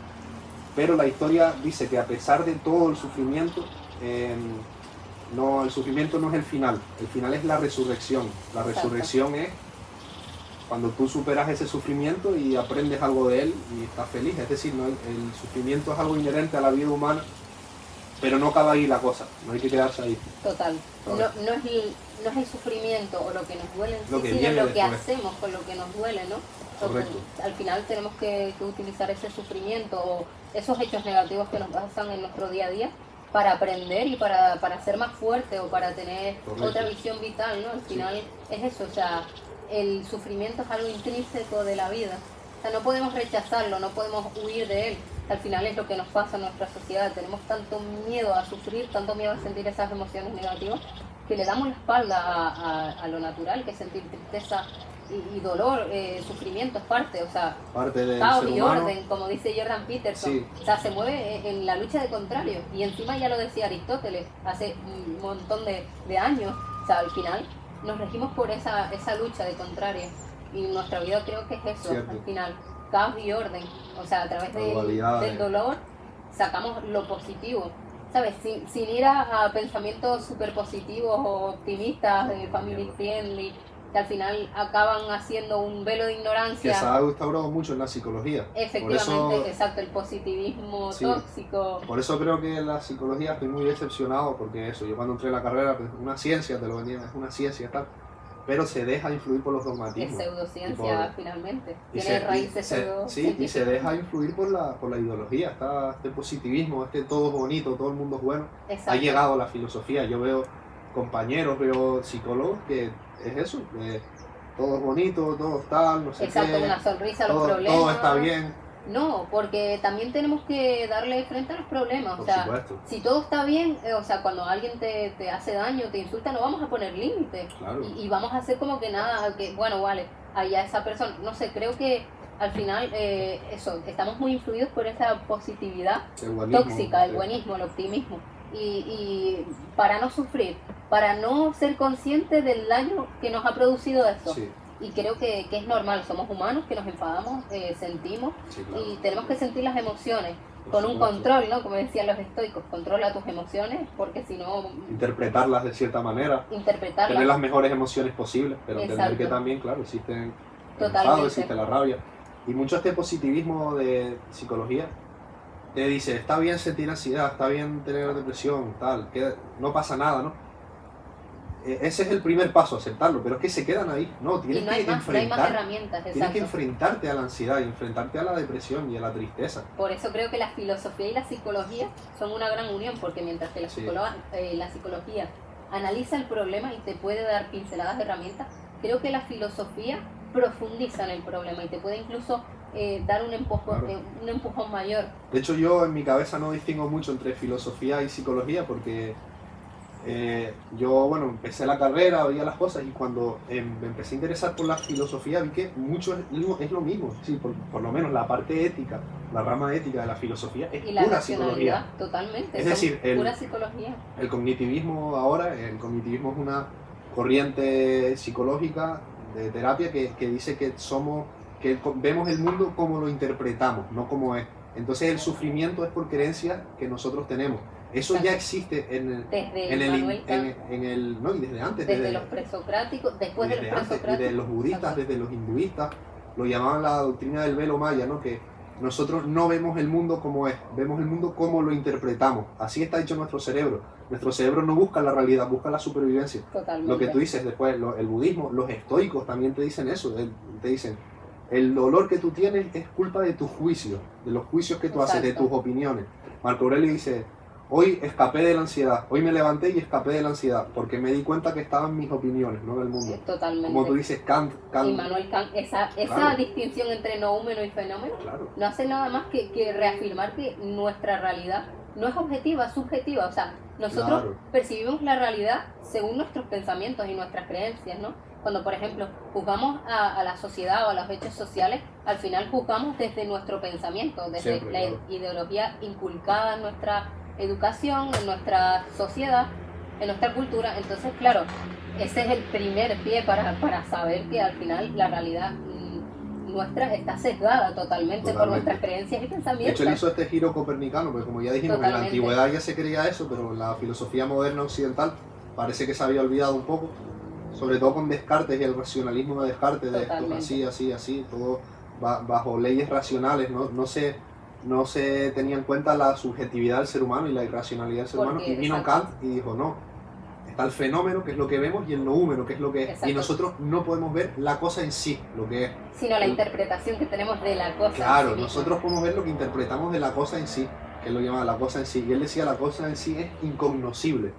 Pero la historia dice que a pesar de todo el sufrimiento, el sufrimiento no es el final es la resurrección. La resurrección es cuando tú superas ese sufrimiento y aprendes algo de él y estás feliz. Es decir, el sufrimiento es algo inherente a la vida humana, pero no acaba ahí la cosa, no hay que quedarse ahí. Total, no es el sufrimiento o lo que nos duele en sí, sino lo que hacemos con lo que nos duele, ¿no? Correcto. Al final tenemos que utilizar ese sufrimiento o esos hechos negativos que nos pasan en nuestro día a día para aprender y para ser más fuerte o para tener otra visión vital, ¿no? Al final es eso, o sea, el sufrimiento es algo intrínseco de la vida. O sea, no podemos rechazarlo, no podemos huir de él. Al final es lo que nos pasa en nuestra sociedad. Tenemos tanto miedo a sufrir, tanto miedo a sentir esas emociones negativas, que le damos la espalda a lo natural, que es sentir tristeza y dolor, sufrimiento es parte, o sea, parte del caos ser y humano. orden, como dice Jordan Peterson. Sí. O sea, se mueve en la lucha de contrarios. Y encima ya lo decía Aristóteles hace un montón de años. O sea, al final nos regimos por esa lucha de contrarios. Y nuestra vida creo que es eso, Cierto. al final, caos y orden. O sea, a través del dolor sacamos lo positivo. ¿Sabes? Sin ir a pensamientos súper positivos o optimistas, de family friendly, que al final acaban haciendo un velo de ignorancia. Que se ha instaurado mucho en la psicología. Efectivamente, exacto, el positivismo tóxico. Por eso creo que en la psicología estoy muy decepcionado, porque eso, yo cuando entré en la carrera, pues, una ciencia, te lo vendían, es una ciencia tal, pero se deja influir por los dogmatismos. Es pseudociencia, finalmente. Tiene raíces pseudocientíficas. Sí, y se deja influir por la ideología, este positivismo, todo es bonito, todo el mundo es bueno. Exacto. Ha llegado a la filosofía, yo veo compañeros, veo psicólogos que es eso, todo es bonito, todo es tal, no sé exacto, qué. una sonrisa a los problemas. Todo está bien. No, porque también tenemos que darle frente a los problemas. O sea, supuesto. Si todo está bien, o sea, cuando alguien te hace daño, te insulta, no vamos a poner límites. Claro. Y vamos a hacer como que nada, que bueno, vale, allá esa persona. No sé, creo que al final, estamos muy influidos por esa positividad tóxica, el buenismo, el optimismo. Y para no sufrir, para no ser conscientes del daño que nos ha producido eso. Sí. Y creo que es normal, somos humanos, que nos enfadamos, sentimos, claro. Y tenemos que sentir las emociones con un control, ¿no? Como decían los estoicos, controla tus emociones, porque si no... Interpretarlas de cierta manera, tener las mejores emociones posibles, pero entender que también, claro, existen el enfado, existe la rabia. Y mucho este positivismo de psicología te dice, está bien sentir ansiedad, está bien tener depresión, tal, que no pasa nada, ¿no? Ese es el primer paso, aceptarlo, pero es que se quedan ahí, no, tienes no hay que más, no hay más herramientas, tienes exacto. que enfrentarte a la ansiedad, y enfrentarte a la depresión y a la tristeza. Por eso creo que la filosofía y la psicología son una gran unión, porque mientras que la psicología analiza el problema y te puede dar pinceladas de herramientas, creo que la filosofía profundiza en el problema y te puede incluso dar un empujón mayor. De hecho, yo en mi cabeza no distingo mucho entre filosofía y psicología porque yo, bueno, empecé la carrera, veía las cosas y cuando me empecé a interesar por la filosofía vi que mucho es lo mismo. Sí, por lo menos la parte ética, la rama ética de la filosofía es y la pura psicología. Totalmente. Es decir, pura psicología. El cognitivismo ahora, el cognitivismo es una corriente psicológica de terapia que dice que vemos el mundo como lo interpretamos, no como es. Entonces el sufrimiento es por creencias que nosotros tenemos. Eso ya existe desde desde antes. Desde los presocráticos, después de los presocráticos. Desde los budistas, desde los hinduistas, lo llamaban la doctrina del velo maya, ¿no? Que nosotros no vemos el mundo como es, vemos el mundo como lo interpretamos. Así está hecho nuestro cerebro. Nuestro cerebro no busca la realidad, busca la supervivencia. Totalmente. Lo que tú dices después, el budismo, los estoicos también te dicen eso, te dicen, el dolor que tú tienes es culpa de tus juicios, de los juicios que tú haces, de tus opiniones. Marco Aurelio dice, hoy escapé de la ansiedad, hoy me levanté y escapé de la ansiedad, porque me di cuenta que estaban mis opiniones, no del mundo. Totalmente. Como tú dices, Kant. Immanuel Kant, esa claro. Distinción entre noúmeno y fenómeno, claro. No hace nada más que reafirmar que nuestra realidad no es objetiva, es subjetiva. O sea, nosotros percibimos la realidad según nuestros pensamientos y nuestras creencias, ¿no? Cuando, por ejemplo, juzgamos a la sociedad o a los hechos sociales, al final juzgamos desde nuestro pensamiento, desde la ideología inculcada en nuestra educación, en nuestra sociedad, en nuestra cultura. Entonces, claro, ese es el primer pie para saber que al final la realidad nuestra está sesgada totalmente por nuestras creencias y pensamientos. De hecho, él hizo este giro copernicano, porque como ya dijimos, en la antigüedad ya se creía eso, pero la filosofía moderna occidental parece que se había olvidado un poco, sobre todo con Descartes y el racionalismo de Descartes, de esto, así, todo bajo leyes racionales, no se tenía en cuenta la subjetividad del ser humano y la irracionalidad del ser humano, y vino Kant y dijo, no, está el fenómeno, que es lo que vemos, y el noúmeno, que es lo que es, y nosotros no podemos ver la cosa en sí, lo que es. Sino la interpretación que tenemos de la cosa. Claro, en sí nosotros podemos ver lo que interpretamos de la cosa en sí, que él lo llama la cosa en sí, y él decía la cosa en sí es incognoscible.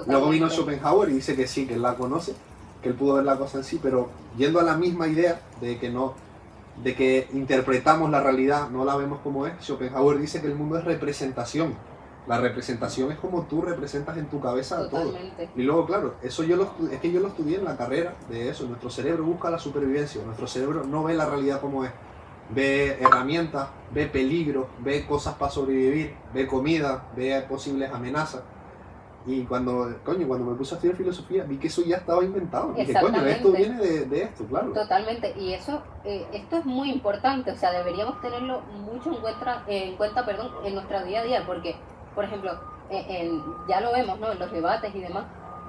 Luego vino Schopenhauer y dice que sí, que él la conoce, que él pudo ver la cosa en sí, pero yendo a la misma idea de que interpretamos la realidad, no la vemos como es, Schopenhauer dice que el mundo es representación. La representación es como tú representas en tu cabeza todo. Y luego, claro, eso yo lo estudié en la carrera de eso. Nuestro cerebro busca la supervivencia, nuestro cerebro no ve la realidad como es. Ve herramientas, ve peligros, ve cosas para sobrevivir, ve comida, ve posibles amenazas. Y cuando me puse a estudiar filosofía, vi que eso ya estaba inventado. Dije, esto viene de esto, claro. Totalmente, y eso, esto es muy importante, o sea, deberíamos tenerlo mucho en cuenta en nuestra día a día, porque, por ejemplo, ya lo vemos, ¿no? En los debates y demás,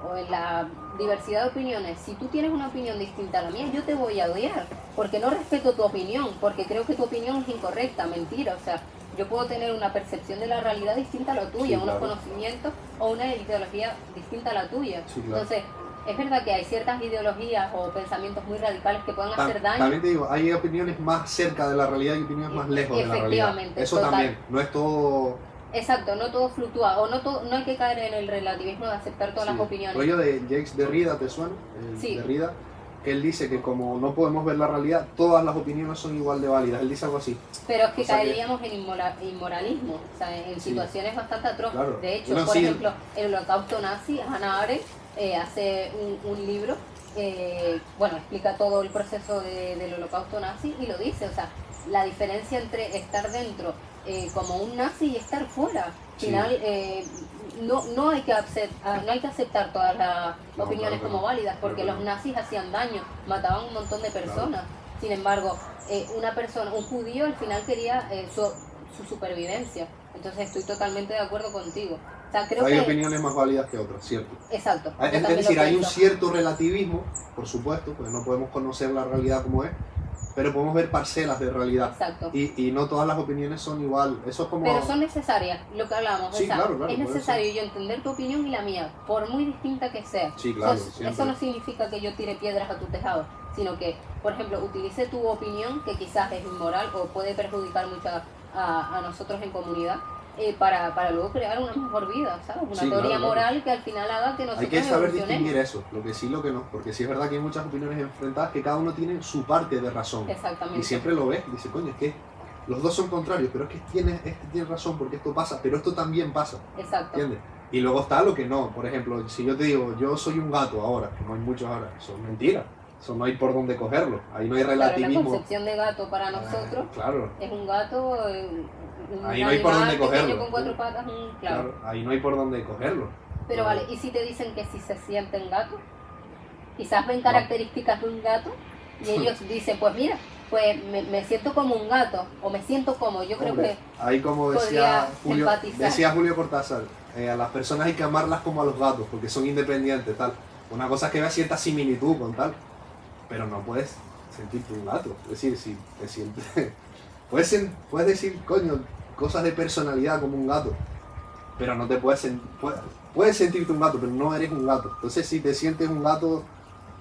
o en la diversidad de opiniones. Si tú tienes una opinión distinta a la mía, yo te voy a odiar, porque no respeto tu opinión, porque creo que tu opinión es incorrecta, mentira, o sea, yo puedo tener una percepción de la realidad distinta a la tuya, unos conocimientos o una ideología distinta a la tuya. Sí, claro. Entonces, es verdad que hay ciertas ideologías o pensamientos muy radicales que pueden hacer daño. También te digo, hay opiniones más cerca de la realidad y opiniones más lejos de la realidad. Eso también, no es todo... Exacto, no todo fluctúa, o no hay que caer en el relativismo de aceptar todas las opiniones. El rollo de Jacques Derrida, ¿te suena? Derrida, que él dice que como no podemos ver la realidad, todas las opiniones son igual de válidas. Él dice algo así. Pero es que caeríamos en inmoralismo, o sea, en situaciones bastante atroces. Claro. De hecho, por ejemplo, el holocausto nazi, Hannah Arendt hace un libro, explica todo el proceso del holocausto nazi y lo dice, o sea, la diferencia entre estar dentro como un nazi y estar fuera. Al final, no hay que aceptar todas las opiniones como válidas, porque los nazis hacían daño, mataban un montón de personas. Sin embargo, un judío al final quería su supervivencia. Entonces estoy totalmente de acuerdo contigo. O sea, creo hay opiniones más válidas que otras, ¿cierto? Exacto. Es decir, hay un cierto relativismo, por supuesto, porque no podemos conocer la realidad como es, pero podemos ver parcelas de realidad. Exacto. Y no todas las opiniones son igual. Eso es como... Pero son necesarias, lo que hablamos. Sí, o sea, claro, es necesario yo entender tu opinión y la mía, por muy distinta que sea. Sí, claro, Eso no significa que yo tire piedras a tu tejado, sino que, por ejemplo, utilice tu opinión, que quizás es inmoral o puede perjudicar mucho a nosotros en comunidad, para luego crear una mejor vida, ¿sabes? Una Sí, teoría claro. moral que al final haga que nosotros Hay que saber evolucionemos. distinguir eso, lo que sí, lo que no, porque sí es verdad que hay muchas opiniones enfrentadas que cada uno tiene su parte de razón. Exactamente. Y siempre lo ves, dice, coño, es que los dos son contrarios, pero es que este tiene razón porque esto pasa, pero esto también pasa. Exacto. ¿Entiendes? Y luego está lo que no. Por ejemplo, si yo te digo, yo soy un gato ahora, como hay muchos ahora, eso es mentira. Eso no hay por dónde cogerlo. Ahí no hay Claro, la relativismo. concepción de gato para nosotros Claro. es un gato, un Ahí no hay por dónde animal pequeño cogerlo. con 4 patas, claro. Claro, ahí no hay por dónde cogerlo. Pero vale, ¿y si te dicen que si se sienten gatos? Quizás ven características de un gato y ellos dicen, pues mira, pues me siento como un gato, o me siento como, yo creo Hombre, que ahí como podría empatizar. decía Julio Cortázar, a las personas hay que amarlas como a los gatos, porque son independientes, tal. Una cosa es que veas cierta similitud con tal, pero no puedes sentirte un gato. Es decir, si te sientes... puedes decir, coño, cosas de personalidad como un gato, pero no te puedes sentirte un gato, pero no eres un gato. Entonces, si te sientes un gato,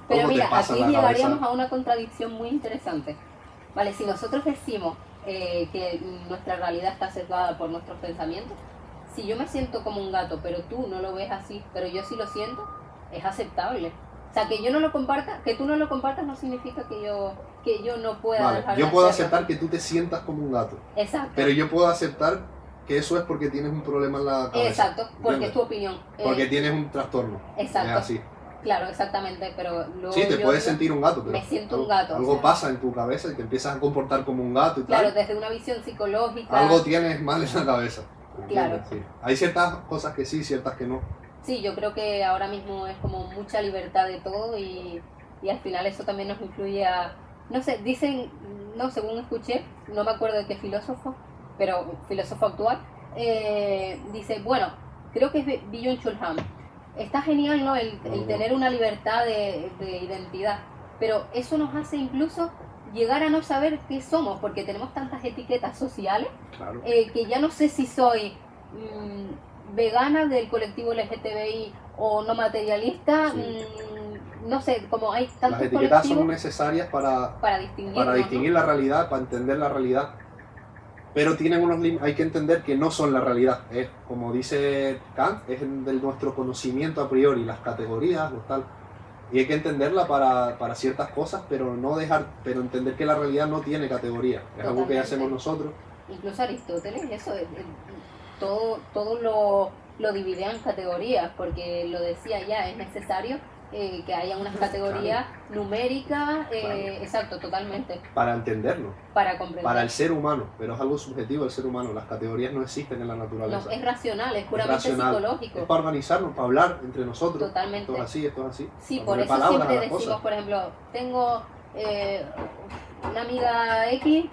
Pero ¿cómo mira, te pasa aquí la llegaríamos cabeza? a una contradicción muy interesante. Vale, si nosotros decimos que nuestra realidad está sesgada por nuestros pensamientos, si yo me siento como un gato, pero tú no lo ves así, pero yo sí lo siento, es aceptable. O sea, que yo no lo comparta, que tú no lo compartas no significa que yo no pueda Vale, dejar yo de puedo hacerlo. aceptar que tú te sientas como un gato, Exacto. pero yo puedo aceptar que eso es porque tienes un problema en la cabeza. Exacto, porque ¿entiendes? es tu opinión. Porque tienes un trastorno. Exacto. Es así. Claro, exactamente, pero luego Sí, te yo puedes sentir un gato, pero me siento un gato, algo o sea. pasa en tu cabeza y te empiezas a comportar como un gato y Claro, tal. desde una visión psicológica. Algo tienes mal en la cabeza. ¿entiendes? Claro. Sí. Hay ciertas cosas que sí, ciertas que no. Sí, yo creo que ahora mismo es como mucha libertad de todo y al final eso también nos influye a... No sé, dicen, no, según escuché, no me acuerdo de qué filósofo, pero filósofo actual, dice, bueno, creo que es Byung-Chul Han. Está genial, ¿no? El tener una libertad de identidad, pero eso nos hace incluso llegar a no saber qué somos, porque tenemos tantas etiquetas sociales Claro. que ya no sé si soy vegana del colectivo LGTBI o no materialista, Sí. No sé, como hay Las tantos etiquetas colectivos son necesarias para distinguirnos, para distinguir la realidad, para entender la realidad. Pero tienen unos hay que entender que no son la realidad. Es, como dice Kant, es de nuestro conocimiento a priori, las categorías, los tal. Y hay que entenderla para ciertas cosas, pero entender que la realidad no tiene categoría. Es algo que Totalmente. hacemos nosotros. ¿no? Incluso Aristóteles, eso, todo lo dividía en categorías, porque lo decía ya, es necesario que haya unas categorías numéricas, exacto, totalmente, Para entenderlo, para comprender. para el ser humano, pero es algo subjetivo del ser humano. Las categorías no existen en la No, naturaleza. es racional, es Es puramente racional. psicológico. Es para organizarnos, para hablar entre nosotros. Totalmente. Esto es así, esto es así. Sí, Para por poner eso palabras a siempre las decimos, cosas. por ejemplo, tengo una amiga X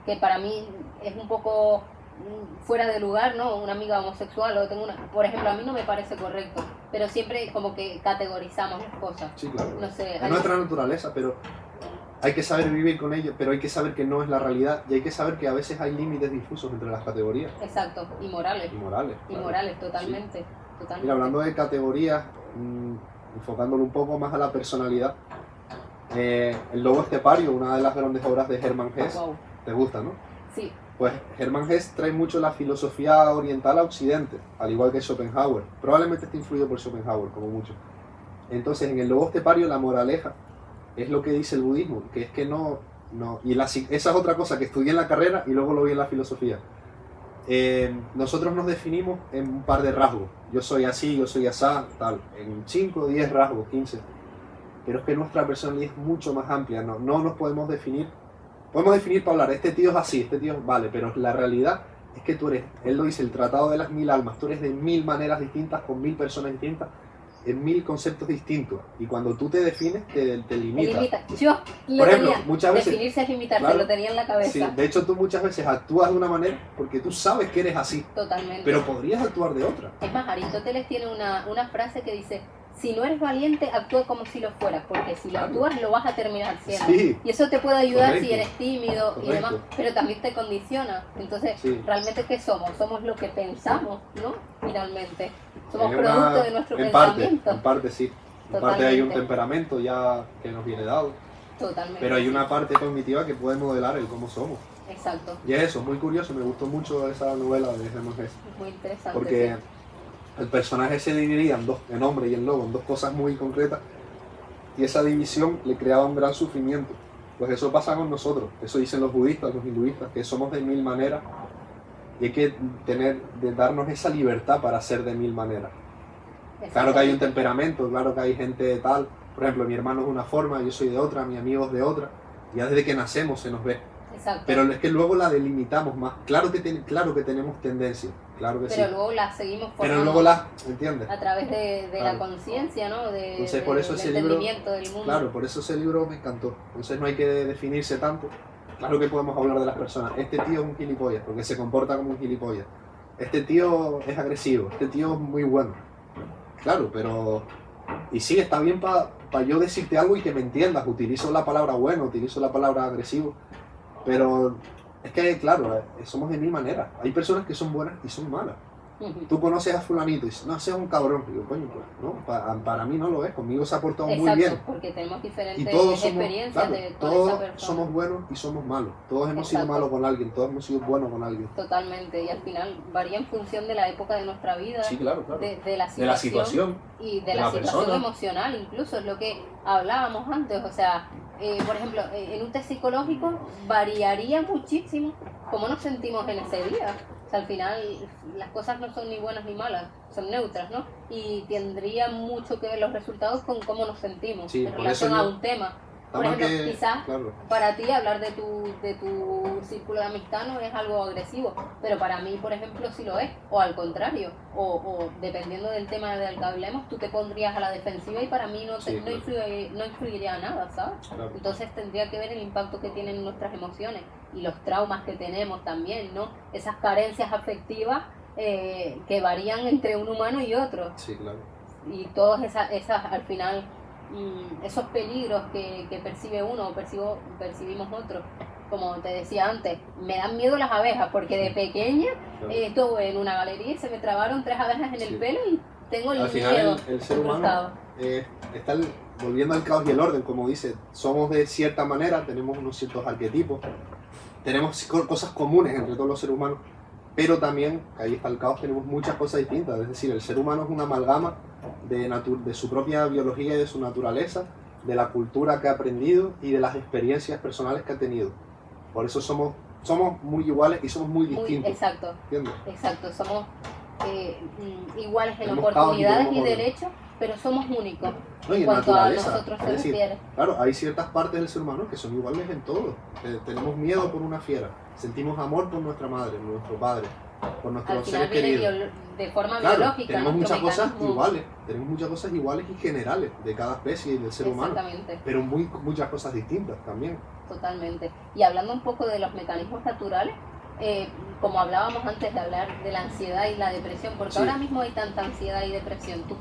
que para mí es un poco fuera de lugar, ¿no? Una amiga homosexual o tengo una, por ejemplo, a mí no me parece correcto, pero siempre como que categorizamos las cosas. Sí, claro. No sé, Es nuestra naturaleza, pero hay que saber vivir con ello, pero hay que saber que no es la realidad y hay que saber que a veces hay límites difusos entre las categorías exacto, y morales, y morales. claro. totalmente, Sí. totalmente. Mira, hablando de categorías, enfocándolo un poco más a la personalidad, El lobo estepario, una de las grandes obras de Hermann Hesse, Wow. ¿te gusta, no? Sí, Pues Hermann Hesse trae mucho la filosofía oriental a Occidente, al igual que Schopenhauer. Probablemente esté influido por Schopenhauer, como mucho. Entonces, en el lobo estepario, la moraleja es lo que dice el budismo, que es que no... esa es otra cosa que estudié en la carrera y luego lo vi en la filosofía. Nosotros nos definimos en un par de rasgos. Yo soy así, yo soy asá, tal. En 5, 10 rasgos, 15. Pero es que nuestra personalidad es mucho más amplia. No nos podemos definir. Podemos definir para hablar, este tío es así, este tío vale, pero la realidad es que tú eres, él lo dice, el tratado de las 1000 almas, tú eres de 1000 maneras distintas, con 1000 personas distintas, en 1000 conceptos distintos. Y cuando tú te defines, te limitas. Yo lo Por ejemplo, tenía, muchas veces... definirse es limitarse, Claro. lo tenía en la cabeza. Sí, de hecho tú muchas veces actúas de una manera porque tú sabes que eres así, Totalmente. pero podrías actuar de otra. Es más, Aristóteles tiene una frase que dice, si no eres valiente, actúa como si lo fueras, porque si lo Claro. actúas lo vas a terminar siendo. Sí. Y eso te puede ayudar Correcto. si eres tímido y Correcto. demás, pero también te condiciona. Entonces, Sí. ¿realmente qué somos? Somos lo que pensamos, ¿no? Finalmente. Somos Es producto una- de nuestro en pensamiento. parte sí. En parte hay un Totalmente. temperamento ya que nos viene dado, Totalmente. pero hay sí. una parte cognitiva que puede modelar el cómo somos. Exacto. Y es eso, muy curioso, me gustó mucho esa novela de Hermann Hesse, Es muy interesante. porque sí. el personaje se dividía en hombre y en lobo, en dos cosas muy concretas, y esa división le creaba un gran sufrimiento. Pues eso pasa con nosotros, eso dicen los budistas, los hinduistas, que somos de mil maneras, y hay que darnos esa libertad para ser de mil maneras. Claro que hay un temperamento, claro que hay gente tal, por ejemplo, mi hermano es una forma, yo soy de otra, mi amigo es de otra, ya desde que nacemos se nos ve. Exacto. Pero es que luego la delimitamos más. Claro que tenemos tendencia, claro que Pero sí. luego la seguimos Pero formando luego ¿entiendes? a través de la Claro. conciencia, ¿no? Entonces, por eso del ese libro- entendimiento del mundo. Claro, por eso ese libro me encantó. Entonces no hay que definirse tanto. Claro que podemos hablar de las personas. Este tío es un gilipollas, porque se comporta como un gilipollas. Este tío es agresivo, este tío es muy bueno. Claro, pero... Y sí, está bien para yo decirte algo y que me entiendas. Utilizo la palabra bueno, utilizo la palabra agresivo. Pero es que, claro, somos de mil maneras. Hay personas que son buenas y son malas. Ujú. Tú conoces a fulanito y dices, no, ese es un cabrón. Y digo, coño, pues, no, para mí no lo es. Conmigo se ha portado muy Exacto, bien. porque tenemos Y diferentes todos somos, experiencias claro, de toda esa todos persona. somos buenos y somos malos. Todos hemos sido Exacto. malos con alguien, todos hemos sido buenos con alguien. Totalmente, y al final varía en función de la época de nuestra vida, Sí, claro, claro. de la situación, De la situación. y de de la la situación persona. emocional, incluso es lo que hablábamos antes. O sea, por ejemplo, en un test psicológico variaría muchísimo cómo nos sentimos en ese día. O sea, al final las cosas no son ni buenas ni malas, son neutras, ¿no? Y tendría mucho que ver los resultados con cómo nos sentimos Sí, en por relación eso a yo- un tema. Por Además ejemplo, quizás claro, para ti hablar de tu círculo de amistad no es algo agresivo, pero para mí, por ejemplo, sí lo es, o al contrario, o dependiendo del tema del que hablemos, tú te pondrías a la defensiva y para mí Sí, claro. no influiría nada, ¿sabes? claro. Entonces tendría que ver el impacto que tienen nuestras emociones y los traumas que tenemos también, ¿no? Esas carencias afectivas que varían entre un humano y otro, Sí, claro. y todas esas al final esos peligros que percibe uno o percibimos otros. Como te decía antes, me dan miedo las abejas porque de pequeña Claro. estuve en una galería y se me trabaron 3 abejas en el Sí. pelo y tengo el Al final miedo el ser humano incrustado. está volviendo al caos y el orden, como dice, somos de cierta manera, tenemos unos ciertos arquetipos, tenemos cosas comunes entre todos los seres humanos, pero también, ahí está el caos, tenemos muchas cosas distintas. Es decir, el ser humano es una amalgama de su propia biología y de su naturaleza, de la cultura que ha aprendido y de las experiencias personales que ha tenido. Por eso somos muy iguales y somos muy distintos. Exacto, ¿Entiendes? exacto. Somos iguales en Tenemos caos y oportunidades y tenemos orden. derechos, pero somos únicos No, y en en cuanto a naturaleza. nosotros Es se decir, refiere. claro, hay ciertas partes del ser humano que son iguales en todo. Tenemos miedo por una fiera, sentimos amor por nuestra madre, por nuestro padre, por Al nuestros final seres viene queridos. de forma Claro, biológica. tenemos nuestro muchas cosas mecanismo. iguales, tenemos muchas cosas iguales y generales de cada especie y del ser humano, Exactamente. pero muchas cosas distintas también. Totalmente. Y hablando un poco de los mecanismos naturales, como hablábamos antes de hablar de la ansiedad y la depresión, porque Sí. ahora mismo hay tanta ansiedad y depresión. Tú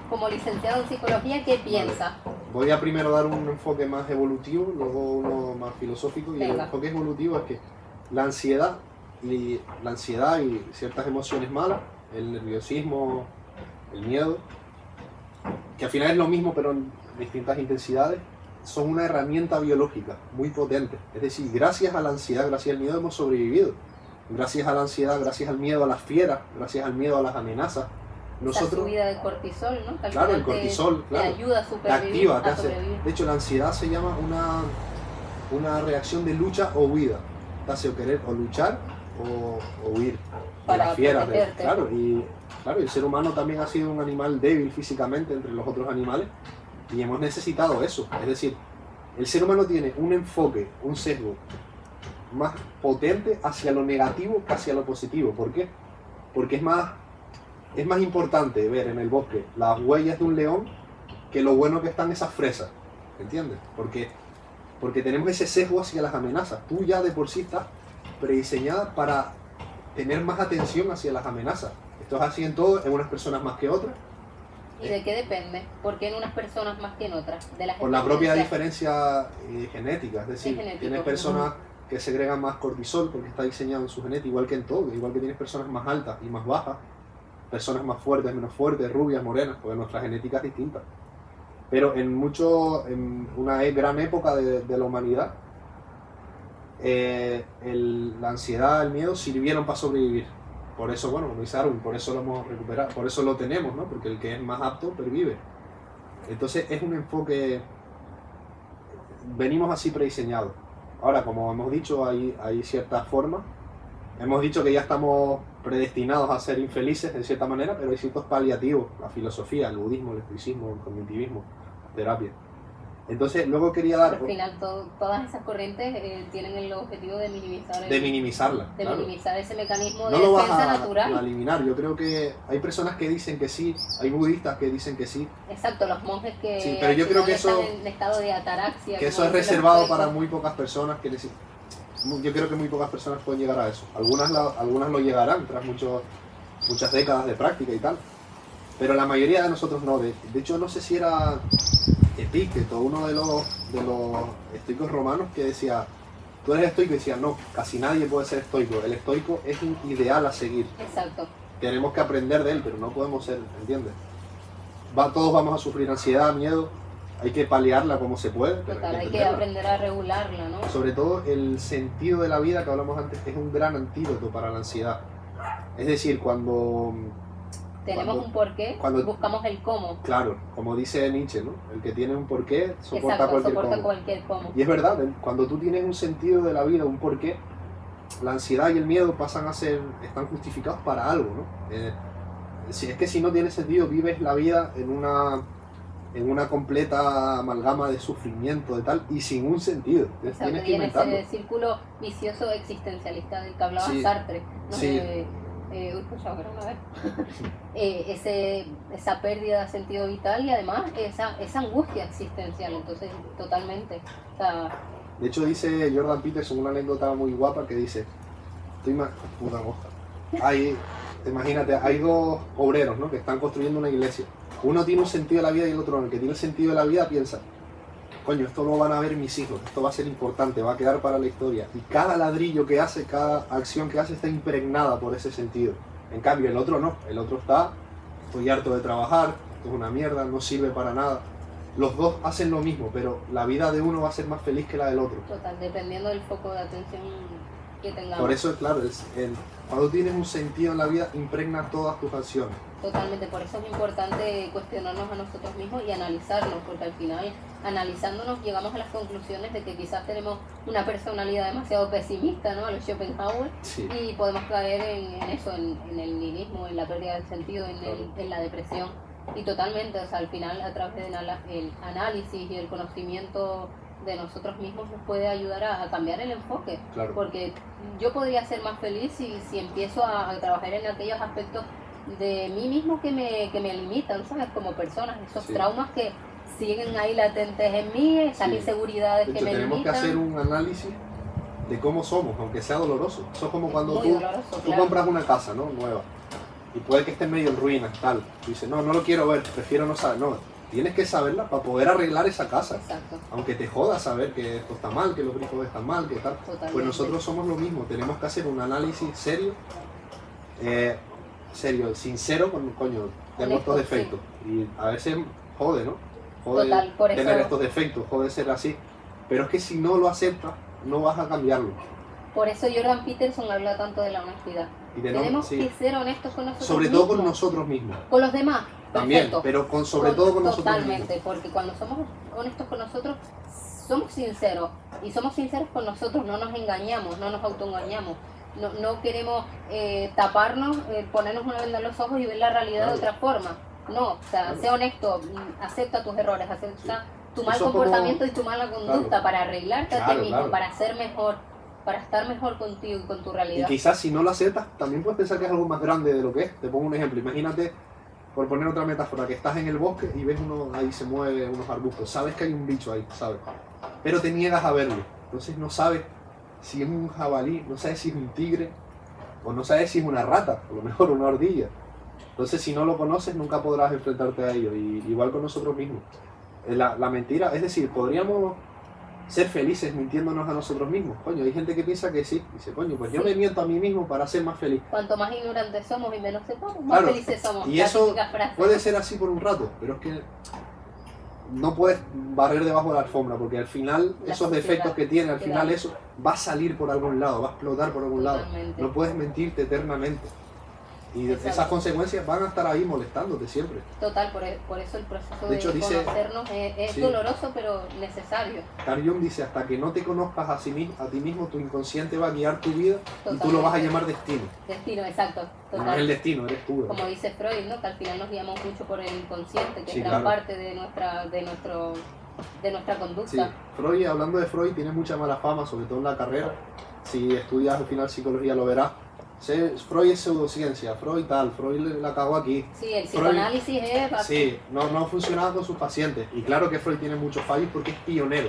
como licenciado en psicología, ¿qué piensas? Voy a primero dar un enfoque más evolutivo, luego uno más filosófico, y el Venga. enfoque evolutivo es que la ansiedad y ciertas emociones malas, el nerviosismo, el miedo, que al final es lo mismo pero en distintas intensidades, son una herramienta biológica muy potente. Es decir, gracias a la ansiedad, gracias al miedo hemos sobrevivido. Gracias a la ansiedad, gracias al miedo a las fieras, gracias al miedo a las amenazas, Esa nosotros... subida de cortisol, ¿no? Que al Claro, el final cortisol, te claro. ayuda a Te supervivir, activa, te a hace. sobrevivir. De hecho, la ansiedad se llama una reacción de lucha o huida. Te hace o querer o luchar o huir. De Para las fieras, protegerte. claro, y el ser humano también ha sido un animal débil físicamente entre los otros animales y hemos necesitado eso. Es decir, el ser humano tiene un enfoque, un sesgo más potente hacia lo negativo que hacia lo positivo. ¿Por qué? Porque es más importante ver en el bosque las huellas de un león que lo bueno que están esas fresas, ¿entiendes? Porque tenemos ese sesgo hacia las amenazas. Tú ya de por sí estás prediseñada para tener más atención hacia las amenazas. Esto es así en todo, en unas personas más que otras, ¿Y de qué depende? ¿Por qué en unas personas más que en otras? De por la propia diferencia genética, es decir, tienes personas que segregan más cortisol porque está diseñado en su genética, igual que en todo, igual que tienes personas más altas y más bajas, personas más fuertes, menos fuertes, rubias, morenas, porque nuestra genética es distinta. Pero en una gran época de la humanidad, la ansiedad, el miedo sirvieron para sobrevivir. Por eso, bueno, como dice Darwin, por eso lo hemos recuperado, por eso lo tenemos, ¿no? Porque el que es más apto pervive. Entonces es un enfoque, venimos así prediseñados. Ahora, como hemos dicho, hay ciertas formas. Hemos dicho que ya estamos predestinados a ser infelices en cierta manera, pero hay ciertos paliativos, la filosofía, el budismo, el estoicismo, el cognitivismo, la terapia. Entonces, luego quería dar... Al final, todas esas corrientes tienen el objetivo de minimizarla. De claro. minimizar ese mecanismo no de lo defensa vas natural. a eliminar. Yo creo que hay personas que dicen que sí, hay budistas que dicen que sí. Exacto, los monjes que sí, pero yo creo que están eso, en estado de ataraxia. Que eso es reservado para muy pocas personas. Yo creo que muy pocas personas pueden llegar a eso. Algunas lo llegarán tras muchas décadas de práctica y tal. Pero la mayoría de nosotros no. De hecho, no sé si era Epicteto, uno de los estoicos romanos, que decía, tú eres estoico, y decía, no, casi nadie puede ser estoico. El estoico es un ideal a seguir. Exacto. Tenemos que aprender de él, pero no podemos ser, ¿entiendes? Todos vamos a sufrir ansiedad, miedo, hay que paliarla como se puede. Pero total, hay que aprender a regularla, ¿no? Sobre todo el sentido de la vida que hablamos antes es un gran antídoto para la ansiedad. Es decir, cuando tenemos un porqué, buscamos el cómo. Claro, como dice Nietzsche, ¿no? El que tiene un porqué soporta cualquier cómo. Y es verdad, cuando tú tienes un sentido de la vida, un porqué, la ansiedad y el miedo están justificados para algo, ¿no? Es que si no tiene sentido, vives la vida en una completa amalgama de sufrimiento, de tal, y sin un sentido. Exacto, tienes que y en inventarlo. ese círculo vicioso existencialista del que hablaba Sartre, ¿no? Sí. Esa pérdida de sentido vital y además esa angustia existencial, entonces totalmente. O sea, de hecho dice Jordan Peterson una anécdota muy guapa que dice, imagínate, hay dos obreros, ¿no? Que están construyendo una iglesia. Uno tiene un sentido de la vida y el otro no. El que tiene el sentido de la vida piensa, coño, esto lo van a ver mis hijos, esto va a ser importante, va a quedar para la historia. Y cada ladrillo que hace, cada acción que hace está impregnada por ese sentido. En cambio, el otro no. El otro estoy harto de trabajar, esto es una mierda, no sirve para nada. Los dos hacen lo mismo, pero la vida de uno va a ser más feliz que la del otro. Total, dependiendo del foco de atención que tengamos. Por eso, claro, cuando tienes un sentido en la vida, impregna todas tus acciones. Totalmente, por eso es importante cuestionarnos a nosotros mismos y analizarnos, porque al final, analizándonos, llegamos a las conclusiones de que quizás tenemos una personalidad demasiado pesimista, ¿no? A los Schopenhauer, sí. Y podemos caer en eso, en el nihilismo, en la pérdida del sentido, en la depresión. Y totalmente, o sea, al final, a través del análisis y el conocimiento de nosotros mismos nos puede ayudar a cambiar el enfoque. Claro. Porque yo podría ser más feliz si empiezo a trabajar en aquellos aspectos de mí mismo que me limitan, ¿sabes? Como personas, esos traumas que siguen ahí latentes en mí, esas inseguridades que me limitan. Tenemos que hacer un análisis de cómo somos, aunque sea doloroso. Eso es como cuando tú compras una casa, ¿no? Nueva, y puede que esté medio en ruinas, tal. Tú dices, no lo quiero ver, prefiero no saber. No, tienes que saberla para poder arreglar esa casa. Exacto. Aunque te joda saber que esto está mal, que los grifos están mal, que tal. Totalmente. Pues nosotros somos lo mismo, tenemos que hacer un análisis serio, sincero, tengo estos defectos. Sí. Y a veces jode, ¿no? Jode total, por tener eso, estos defectos, jode ser así. Pero es que si no lo aceptas, no vas a cambiarlo. Por eso Jordan Peterson habla tanto de la honestidad. Tenemos que ser honestos con nosotros sobre mismos. Todo con nosotros mismos. Con los demás, también, perfecto. Pero sobre todo con nosotros mismos. Totalmente, porque cuando somos honestos con nosotros, somos sinceros. Y somos sinceros con nosotros, no nos engañamos, no nos autoengañamos. No queremos taparnos, ponernos una venda en los ojos y ver la realidad de otra forma. No, o sea, sé honesto, acepta tus errores, acepta tu mal comportamiento y tu mala conducta para arreglarte a ti mismo, para ser mejor, para estar mejor contigo y con tu realidad. Y quizás si no lo aceptas, también puedes pensar que es algo más grande de lo que es. Te pongo un ejemplo, imagínate, por poner otra metáfora, que estás en el bosque y ves ahí se mueve unos arbustos, sabes que hay un bicho ahí, sabes, pero te niegas a verlo, entonces no sabes si es un jabalí, no sabes si es un tigre, o no sabes si es una rata, a lo mejor una ardilla. Entonces, si no lo conoces, nunca podrás enfrentarte a ello. Y igual con nosotros mismos. La mentira, es decir, podríamos ser felices mintiéndonos a nosotros mismos. Coño, hay gente que piensa que sí. Dice, coño, pues yo me miento a mí mismo para ser más feliz. Cuanto más ignorantes somos y menos sepamos, más Claro, felices somos. y La eso típica frase. puede ser así por un rato, pero es que no puedes barrer debajo de la alfombra, porque al final La esos sociedad, defectos que tiene, al sociedad. final eso va a salir por algún lado, va a explotar por algún lado. Totalmente. No puedes mentirte eternamente. Y Exacto. esas consecuencias van a estar ahí molestándote siempre. Total, por eso el proceso De hecho, de dice- conocernos es sí. doloroso, pero necesario. Carl Jung dice, hasta que no te conozcas a ti mismo, tu inconsciente va a guiar tu vida y tú lo Totalmente. vas a llamar destino. Destino, exacto. No es Total. el destino, eres tú. Como dice Freud, ¿no? Que al final nos guiamos mucho por el inconsciente, que Sí, es gran claro. parte de nuestra conducta. Sí, Freud, hablando de Freud, tiene mucha mala fama, sobre todo en la carrera. Si estudias al final psicología lo verás. Freud es pseudociencia, Freud tal, Freud la cagó aquí. Sí, el Freud- psicoanálisis es Sí, no funcionaba con sus pacientes. Y claro que Freud tiene muchos fallos porque es pionero.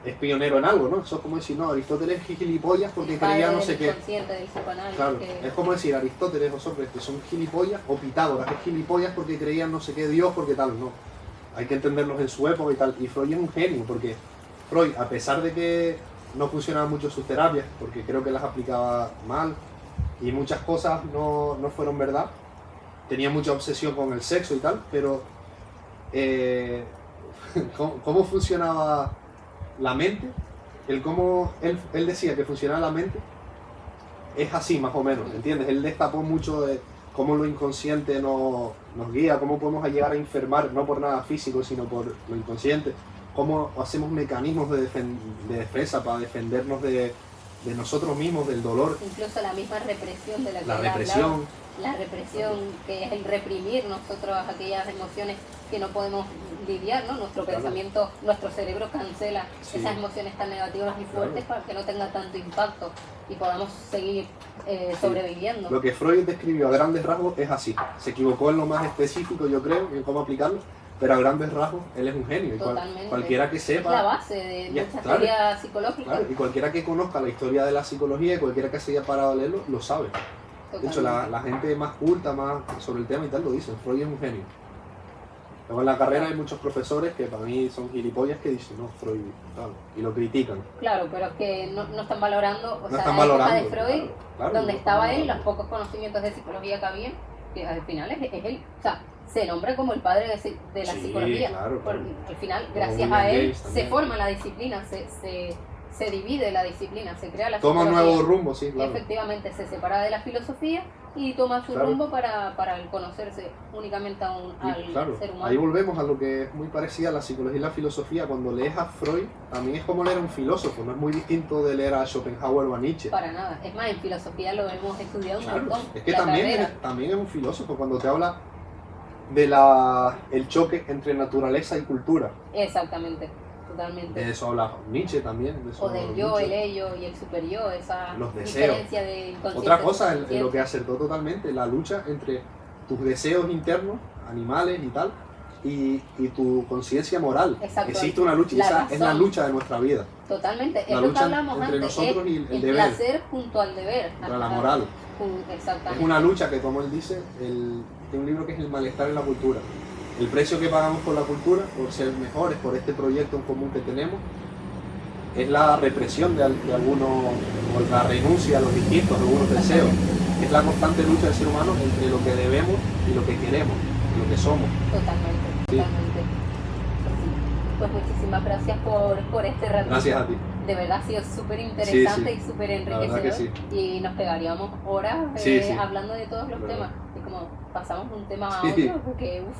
Es pionero en algo, ¿no? Eso es como decir, no, Aristóteles es gilipollas porque el padre creía no del sé qué. inconsciente del psicoanálisis. Claro, que- es como decir Aristóteles o Sócrates son gilipollas, o Pitágoras es gilipollas porque creían no sé qué Dios, porque tal, no. Hay que entenderlos en su época y tal. Y Freud es un genio, porque Freud, a pesar de que no funcionaban mucho sus terapias, porque creo que las aplicaba mal, y muchas cosas no fueron verdad, tenía mucha obsesión con el sexo y tal, pero ¿cómo funcionaba la mente? Cómo él decía que funcionaba la mente es así más o menos, ¿entiendes? Él destapó mucho de cómo lo inconsciente nos guía, cómo podemos llegar a enfermar, no por nada físico, sino por lo inconsciente, cómo hacemos mecanismos de defensa para defendernos de nosotros mismos, del dolor, Incluso la misma represión de la que la él hablaba. represión. La represión, que es el reprimir nosotros aquellas emociones que no podemos lidiar, ¿no? Nuestro Claro. pensamiento, nuestro cerebro cancela Sí. esas emociones tan negativas y fuertes para que no tenga tanto impacto y podamos seguir sobreviviendo. Lo que Freud describió a grandes rasgos es así. Se equivocó en lo más específico, yo creo, en cómo aplicarlo, pero a grandes rasgos él es un genio. Y Totalmente. cualquiera que Es la sepa, base de Ya, muchas claro. teorías psicológicas. claro, y cualquiera que conozca la historia de la psicología y cualquiera que se haya parado a leerlo, lo sabe. De hecho, la gente más culta, más sobre el tema y tal, lo dice. Freud es un genio. Luego en la carrera hay muchos profesores que para mí son gilipollas que dicen, no, Freud, tal, y lo critican. Claro, pero es que no están valorando, o No sea, están la época valorando. de Freud, claro, donde no estaba están él, los pocos conocimientos de psicología que había, que al final es él, o sea, se nombra como el padre de la Sí, psicología, claro, claro. porque al final, Como gracias William a él, James se también. forma la disciplina, se divide la disciplina, se crea la Toma un psicología. nuevo rumbo, sí, claro. Efectivamente, se separa de la filosofía y toma su Claro. rumbo para el conocerse únicamente al Claro, ser humano. ahí volvemos a lo que es muy parecida a la psicología y la filosofía. Cuando lees a Freud, también es como leer a un filósofo, no es muy distinto de leer a Schopenhauer o a Nietzsche. Para nada, es más, en filosofía lo hemos estudiado un Claro, montón. es que la también carrera. también es un filósofo cuando te habla de el choque entre naturaleza y cultura. Exactamente, totalmente. De eso habla Nietzsche también. De eso O del habla yo, mucho. el ello y el super yo, esa Los deseos. diferencia de inconsciente. Otra cosa, en lo consciente. que acertó totalmente, la lucha entre tus deseos internos, animales y tal, y tu conciencia moral. Exacto. Existe una lucha, y La esa es la razón. lucha de nuestra vida. Totalmente, es La lo que lucha hablamos entre antes, nosotros es y el el deber. placer junto al deber. Para la Ajá. moral. Exactamente. Es una lucha que, como él dice, tiene un libro que es El malestar en la cultura. El precio que pagamos por la cultura, por ser mejores, por este proyecto en común que tenemos, es la represión de algunos, o la renuncia a los instintos, a algunos deseos. Es la constante lucha del ser humano entre lo que debemos y lo que queremos, y lo que somos. Totalmente, Sí. totalmente. Pues muchísimas gracias por este ratito. Gracias a ti. De verdad ha sido súper interesante Sí, sí. y súper La verdad que enriquecedor. Y nos pegaríamos horas Sí, sí. hablando de todos los Verdad. temas. Y como pasamos de un tema a Sí. otro, porque uff.